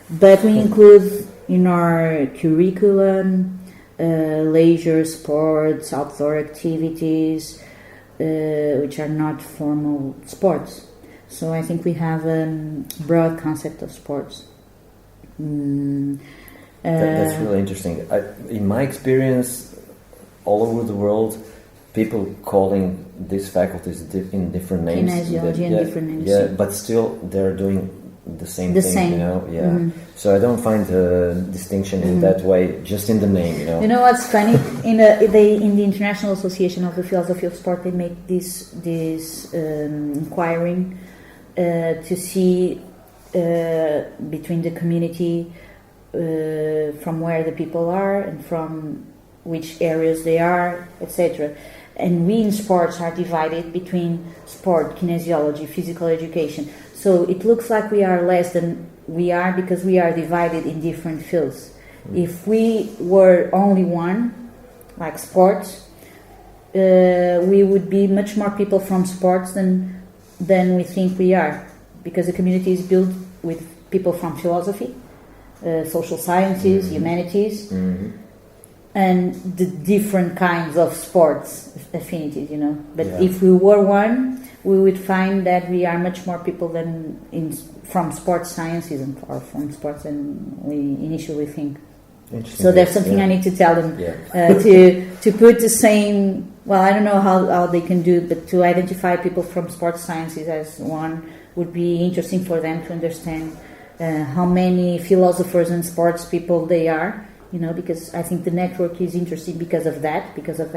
but we include in our curriculum leisure sports, outdoor activities, which are not formal sports. So I think we have a broad concept of sports. That's really interesting. In my experience, all over the world, people calling these faculties in different names. Kinesiology and different names. Yeah, but still they're doing the same thing, you know. Yeah. Mm-hmm. So I don't find a distinction in that way, just in the name, you know. You know what's funny? In the International Association of the Philosophy of Sport, they make this inquiring to see between the community from where the people are and from which areas they are, etc. And we in sports are divided between sport, kinesiology, physical education. So it looks like we are less than we are because we are divided in different fields. If we were only one, like sports, we would be much more people from sports than we think we are, because the community is built with people from philosophy, social sciences, humanities, and the different kinds of sports affinities, you know. But if we were one, we would find that we are much more people from sports sciences or from sports than we initially think. So there's something I need to tell them to put the same. Well, I don't know how they can do it, but to identify people from sports sciences as one would be interesting for them to understand how many philosophers and sports people they are. You know, because I think the network is interesting because of that intersection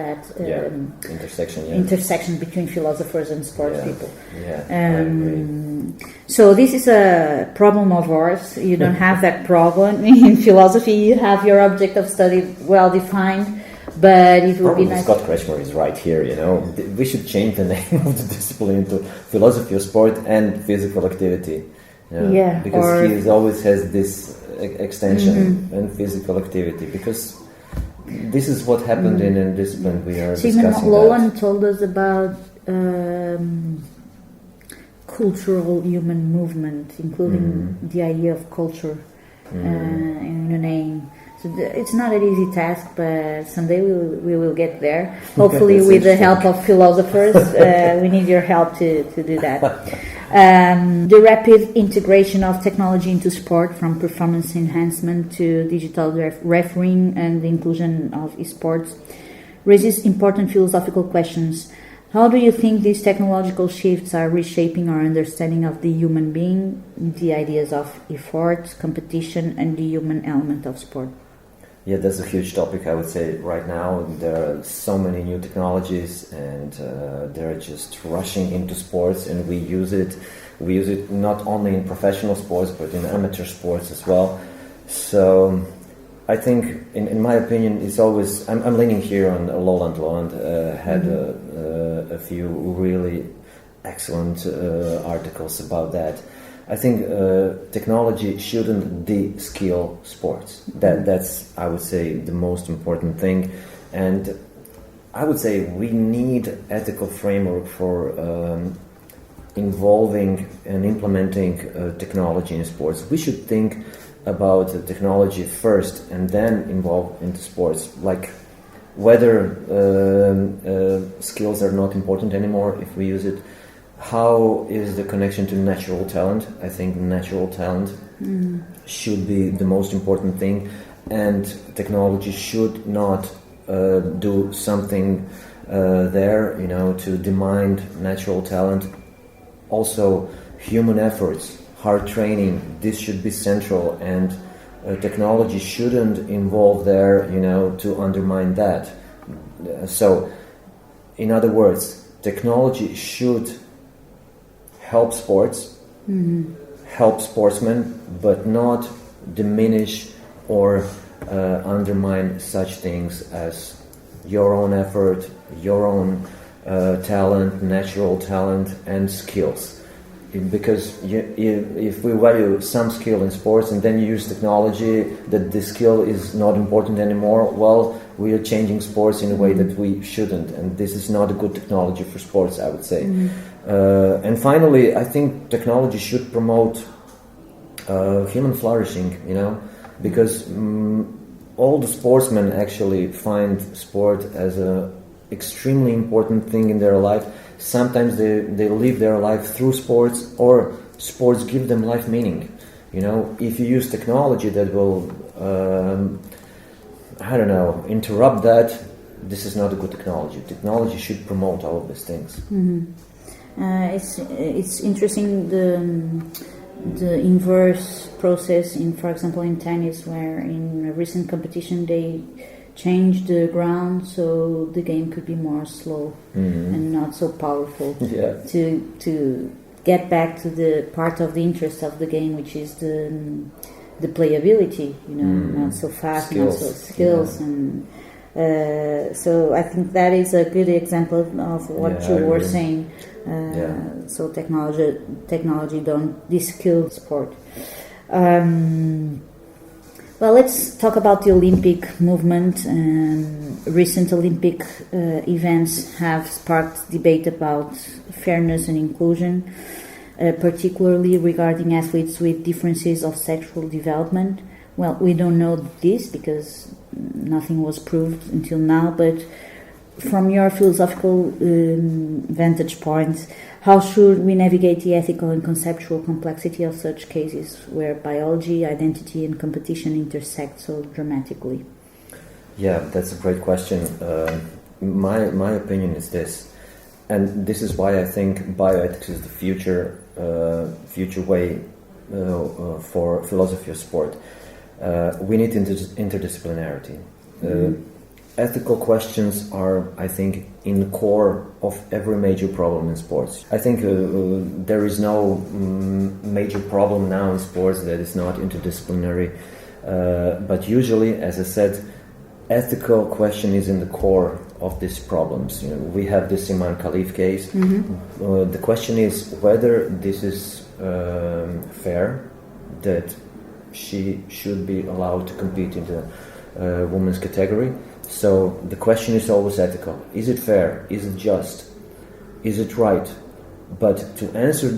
between philosophers and sports people. So this is a problem of ours. You don't have that problem in philosophy. You have your object of study well defined, but it would be nice. Scott Kretschmer is right here. You know, we should change the name of the discipline into philosophy of sport and physical activity. Because he always has this extension and physical activity, because this is what happened in a discipline we are discussing. Sigmund Lowen told us about cultural human movement, including the idea of culture in a name. So it's not an easy task, but someday we will get there. Hopefully with the help of philosophers. We need your help to do that. The rapid integration of technology into sport, from performance enhancement to digital refereeing and the inclusion of esports, raises important philosophical questions. How do you think these technological shifts are reshaping our understanding of the human being, the ideas of effort, competition, and the human element of sport? Yeah, that's a huge topic, I would say. Right now, there are so many new technologies, and they're just rushing into sports, and we use it. We use it not only in professional sports, but in amateur sports as well. So, I think, in my opinion, it's always. I'm leaning here on Lowland. Lowland had a few really excellent articles about that. I think technology shouldn't de-skill sports. That's, I would say, the most important thing. And I would say we need ethical framework for involving and implementing technology in sports. We should think about the technology first and then involve into sports. Like whether skills are not important anymore if we use it. How is the connection to natural talent? I think natural talent should be the most important thing, and technology should not do something there, you know, to demand natural talent. Also, human efforts, hard training, this should be central, and technology shouldn't involve there, you know, to undermine that. So, in other words, technology should help sports, help sportsmen, but not diminish or undermine such things as your own effort, your own talent, natural talent, and skills. Because if we value some skill in sports and then you use technology that the skill is not important anymore, well, we are changing sports in a way that we shouldn't, and this is not a good technology for sports, I would say. And finally, I think technology should promote human flourishing, because all the sportsmen actually find sport as a extremely important thing in their life. Sometimes they live their life through sports, or sports give them life meaning. If you use technology that will, interrupt that, this is not a good technology. Technology should promote all of these things. It's interesting the inverse process for example, in tennis, where in a recent competition they changed the ground so the game could be more slow and not so powerful. To get back to the part of the interest of the game, which is the playability, not so fast, skills. not so skills, and so I think that is a good example of what you were saying. So technology don't de-skill sport. Well, let's talk about the Olympic movement. Recent Olympic events have sparked debate about fairness and inclusion, particularly regarding athletes with differences of sexual development. Well, we don't know this because nothing was proved until now, but from your philosophical vantage point, how should we navigate the ethical and conceptual complexity of such cases where biology, identity, and competition intersect so dramatically? Yeah, that's a great question. My opinion is this, and this is why I think bioethics is the future way for philosophy of sport. We need interdisciplinarity. Ethical questions are, I think, in the core of every major problem in sports. I think there is no major problem now in sports that is not interdisciplinary. But usually, as I said, ethical question is in the core of these problems. We have this Imran Khalif case. The question is whether this is fair, that she should be allowed to compete in the women's category. So the question is always ethical. Is it fair? Is it just? Is it right? But to answer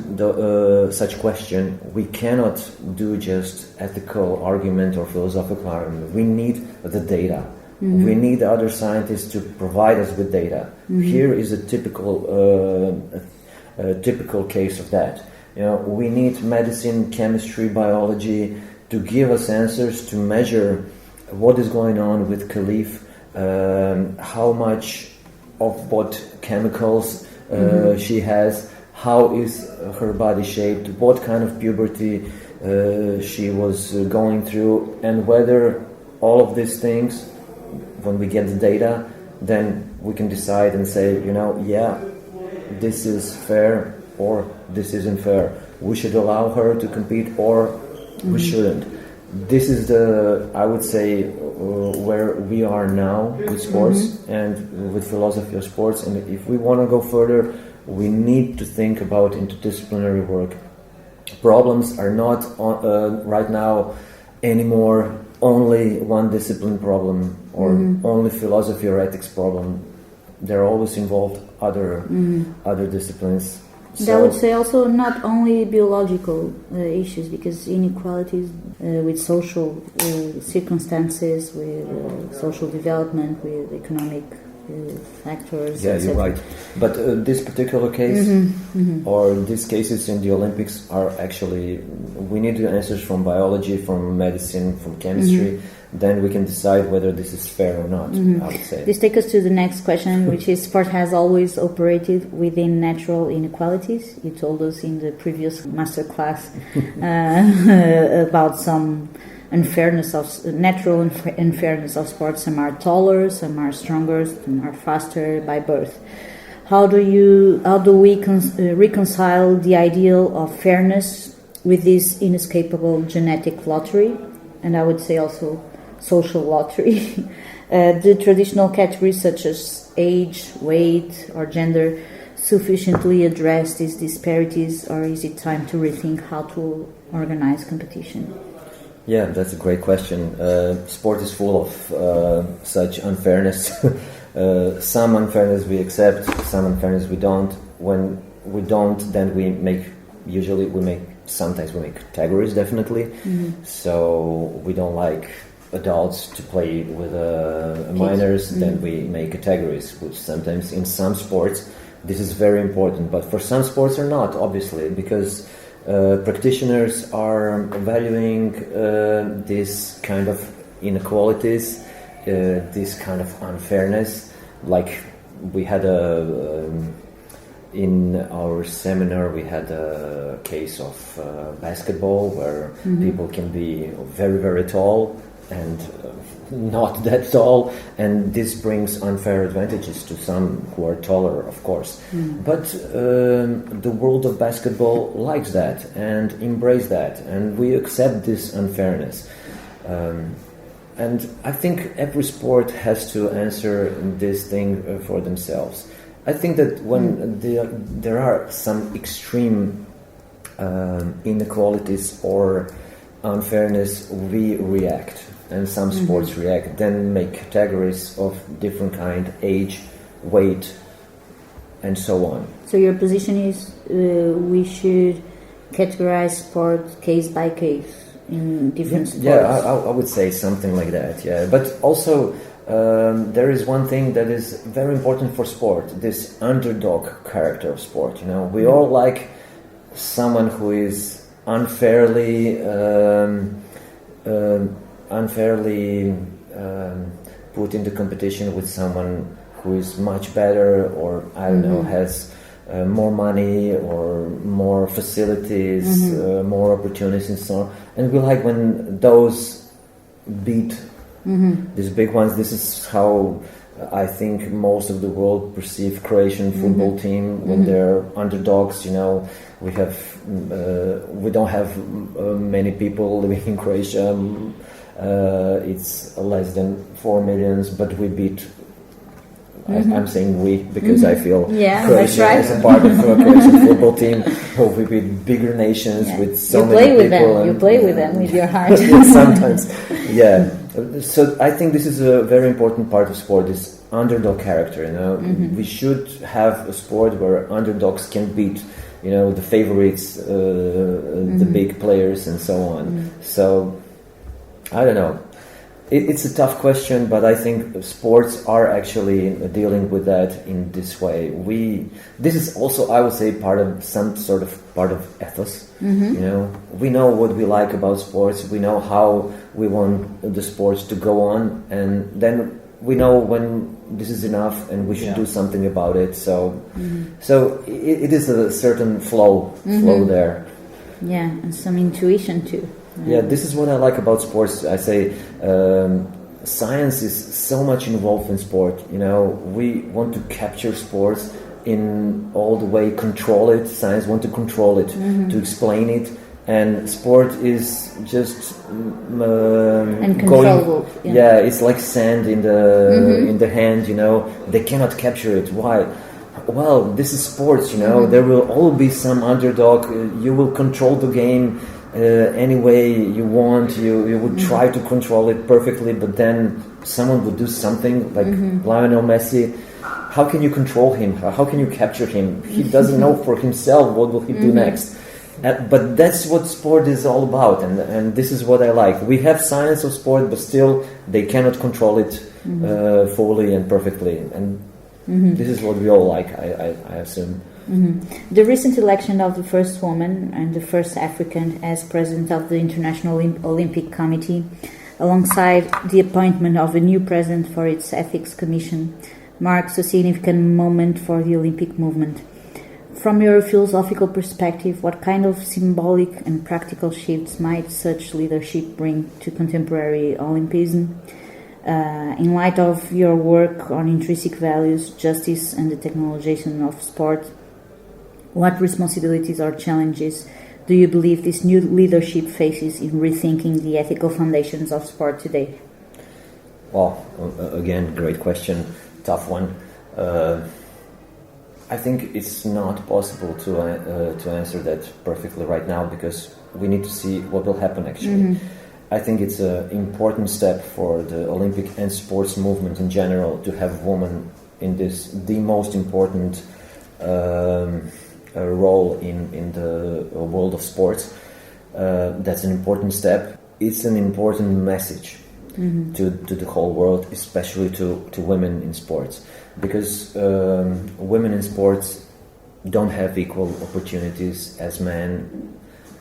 such question, we cannot do just ethical argument or philosophical argument. We need the data. We need other scientists to provide us with data. Here is a typical case of that. We need medicine, chemistry, biology to give us answers to measure what is going on with Khalif. How much of what chemicals she has, how is her body shaped, what kind of puberty she was going through, and whether all of these things, when we get the data, then we can decide and say, this is fair or this isn't fair. We should allow her to compete or we shouldn't. This is I would say, where we are now with sports and with philosophy of sports. And if we want to go further, we need to think about interdisciplinary work. Problems are not right now anymore only one discipline problem or only philosophy or ethics problem. They're always involved other disciplines. So, I would say also not only biological issues, because inequalities with social circumstances, with social development, with economic factors. Yeah, you're right. But this particular case or these cases in the Olympics are actually, we need the answers from biology, from medicine, from chemistry. Then we can decide whether this is fair or not, I would say. This takes us to the next question, which is, sport has always operated within natural inequalities. You told us in the previous masterclass about some unfairness of natural unfairness of sports. Some are taller, some are stronger, some are faster by birth. How do we reconcile the ideal of fairness with this inescapable genetic lottery, and I would say also social lottery, The traditional categories such as age, weight, or gender sufficiently address these disparities, or is it time to rethink how to organize competition? Yeah, that's a great question. Sport is full of such unfairness. Some unfairness we accept, some unfairness we don't. When we don't, then sometimes we make categories, definitely. So we don't like adults to play with minors, then we make categories, which sometimes in some sports this is very important, but for some sports are not, obviously, because practitioners are valuing this kind of inequalities, this kind of unfairness. Like we had in our seminar we had a case of basketball where people can be very, very tall and not that tall, and this brings unfair advantages to some who are taller, of course. But the world of basketball likes that and embrace that, and we accept this unfairness. And I think every sport has to answer this thing for themselves. I think that when there are some extreme inequalities or unfairness, we react. And some sports react, then make categories of different kind, age, weight, and so on. So your position is we should categorize sport case by case in different sports? Yeah, I would say something like that, yeah. But also there is one thing that is very important for sport, this underdog character of sport. You know, we all like someone who is unfairly put into competition with someone who is much better, or I don't know, has more money or more facilities, more opportunities and so on. And we like when those beat these big ones. This is how I think most of the world perceive Croatian football team when they're underdogs. You know, we don't have many people living in Croatia. It's less than 4 million, but we beat. I'm saying we because I feel Croatia is a part of a Croatian football team. We beat bigger nations with so many people. You play with them with your heart. Sometimes, yeah. So I think this is a very important part of sport. This underdog character. You know, we should have a sport where underdogs can beat, you know, the favorites, the big players, and so on. So. I don't know. It's a tough question, but I think sports are actually dealing with that in this way. This is also, I would say, part of ethos. You know, we know what we like about sports. We know how we want the sports to go on, and then we know when this is enough and we should do something about it. So, it is a certain flow there. Yeah, and some intuition too. Yeah, this is what I like about sports. I say science is so much involved in sport. You know, we want to capture sports in all the way, control it. Science want to control it, to explain it, and sport is just uncontrollable. Yeah, it's like sand in the hand. You know, they cannot capture it. Why? Well, this is sports. You know, there will always be some underdog. You will control the game. Any way you want, you would try to control it perfectly, but then someone would do something like Lionel Messi. How can you control him? How can you capture him? He doesn't know for himself what will he do next. But that's what sport is all about, and this is what I like. We have science of sport, but still they cannot control it fully and perfectly, and this is what we all like, I assume. The recent election of the first woman and the first African as president of the International Olympic Committee, alongside the appointment of a new president for its Ethics Commission, marks a significant moment for the Olympic movement. From your philosophical perspective, what kind of symbolic and practical shifts might such leadership bring to contemporary Olympism? In light of your work on intrinsic values, justice, and the technologization of sport, what responsibilities or challenges do you believe this new leadership faces in rethinking the ethical foundations of sport today? Again, great question, tough one. I think it's not possible to answer that perfectly right now because we need to see what will happen actually. I think it's an important step for the Olympic and sports movement in general to have women in the most important role in the world of sports. That's an important step. It's an important message to the whole world, especially to women in sports, because women in sports don't have equal opportunities as men.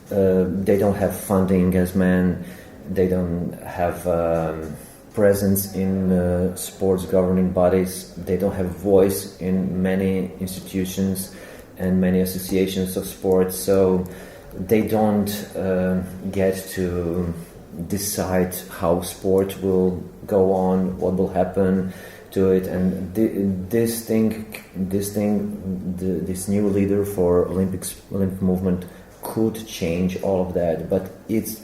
They don't have funding as men. They don't have presence in sports governing bodies. They don't have voice in many institutions and many associations of sports. So they don't get to decide how sport will go on, what will happen to it, and this new leader for Olympic movement could change all of that. But it's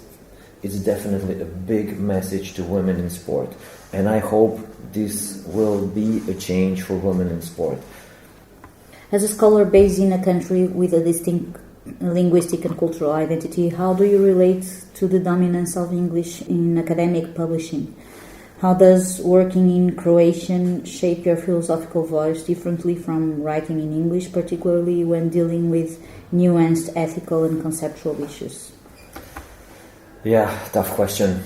definitely a big message to women in sport, and I hope this will be a change for women in sport. As a scholar based in a country with a distinct linguistic and cultural identity, how do you relate to the dominance of English in academic publishing? How does working in Croatian shape your philosophical voice differently from writing in English, particularly when dealing with nuanced ethical and conceptual issues? Yeah, tough question.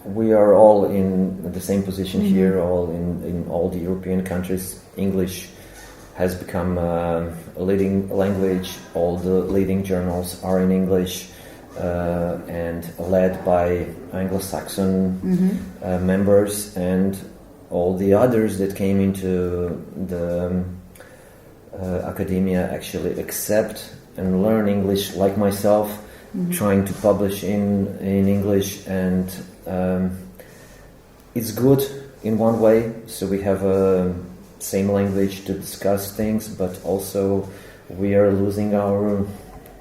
We are all in the same position here, all in all the European countries. English has become a leading language. All the leading journals are in English and led by Anglo-Saxon members, and all the others that came into the academia actually accept and learn English, like myself, trying to publish in English, and it's good in one way. So we have a same language to discuss things, but also we are losing our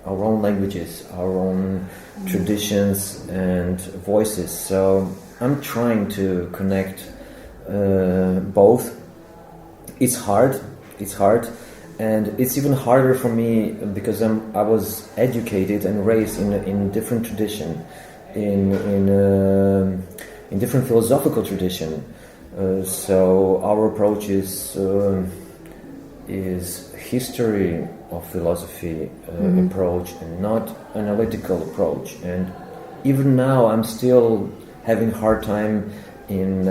own languages, our own traditions and voices. So I'm trying to connect both. It's hard, and it's even harder for me because I was educated and raised in different tradition, in different philosophical tradition. So our approach is history of philosophy approach and not analytical approach. And even now I'm still having hard time in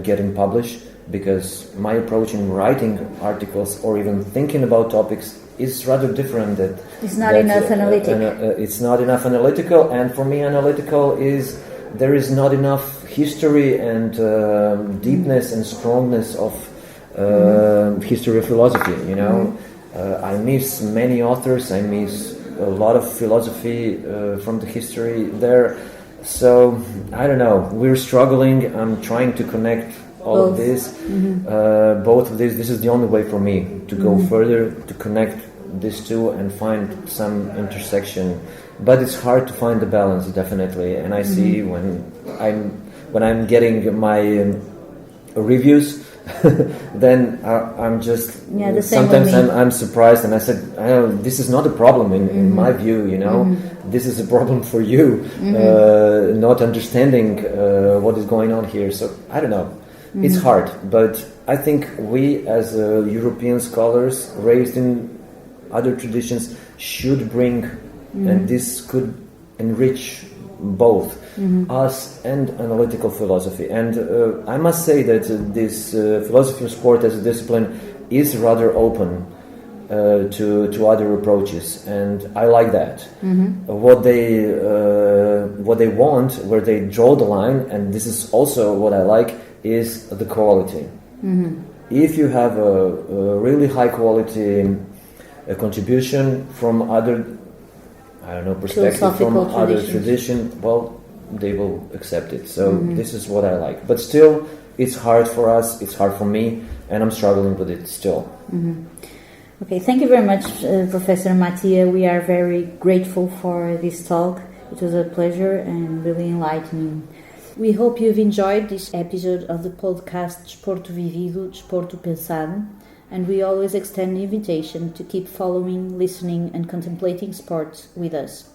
getting published, because my approach in writing articles or even thinking about topics is rather different. It's not enough analytical. It's not enough analytical, and for me analytical is there is not enough history and deepness and strongness of history of philosophy, you know. I miss many authors, I miss a lot of philosophy from the history there. So, I don't know, we're struggling. I'm trying to connect all of this, both of this. This is the only way for me to go further, to connect these two and find some intersection. But it's hard to find the balance, definitely. And I see when I'm getting my reviews, then I'm just sometimes I'm surprised, and I said, this is not a problem in my view, you know. This is a problem for you, not understanding what is going on here. So I don't know. It's hard, but I think we as European scholars raised in other traditions should bring, and this could enrich both us and analytical philosophy. And I must say that this philosophy of sport as a discipline is rather open to other approaches, and I like that. What they want, where they draw the line, and this is also what I like, is the quality. If you have a really high quality contribution from other, I don't know, perspective from other tradition, well, they will accept it. So this is what I like. But still, it's hard for us, it's hard for me, and I'm struggling with it still. Okay, thank you very much, Professor Matija. We are very grateful for this talk. It was a pleasure and really enlightening. We hope you've enjoyed this episode of the podcast Desporto Vivido, Desporto Pensado, and we always extend the invitation to keep following, listening, and contemplating sports with us.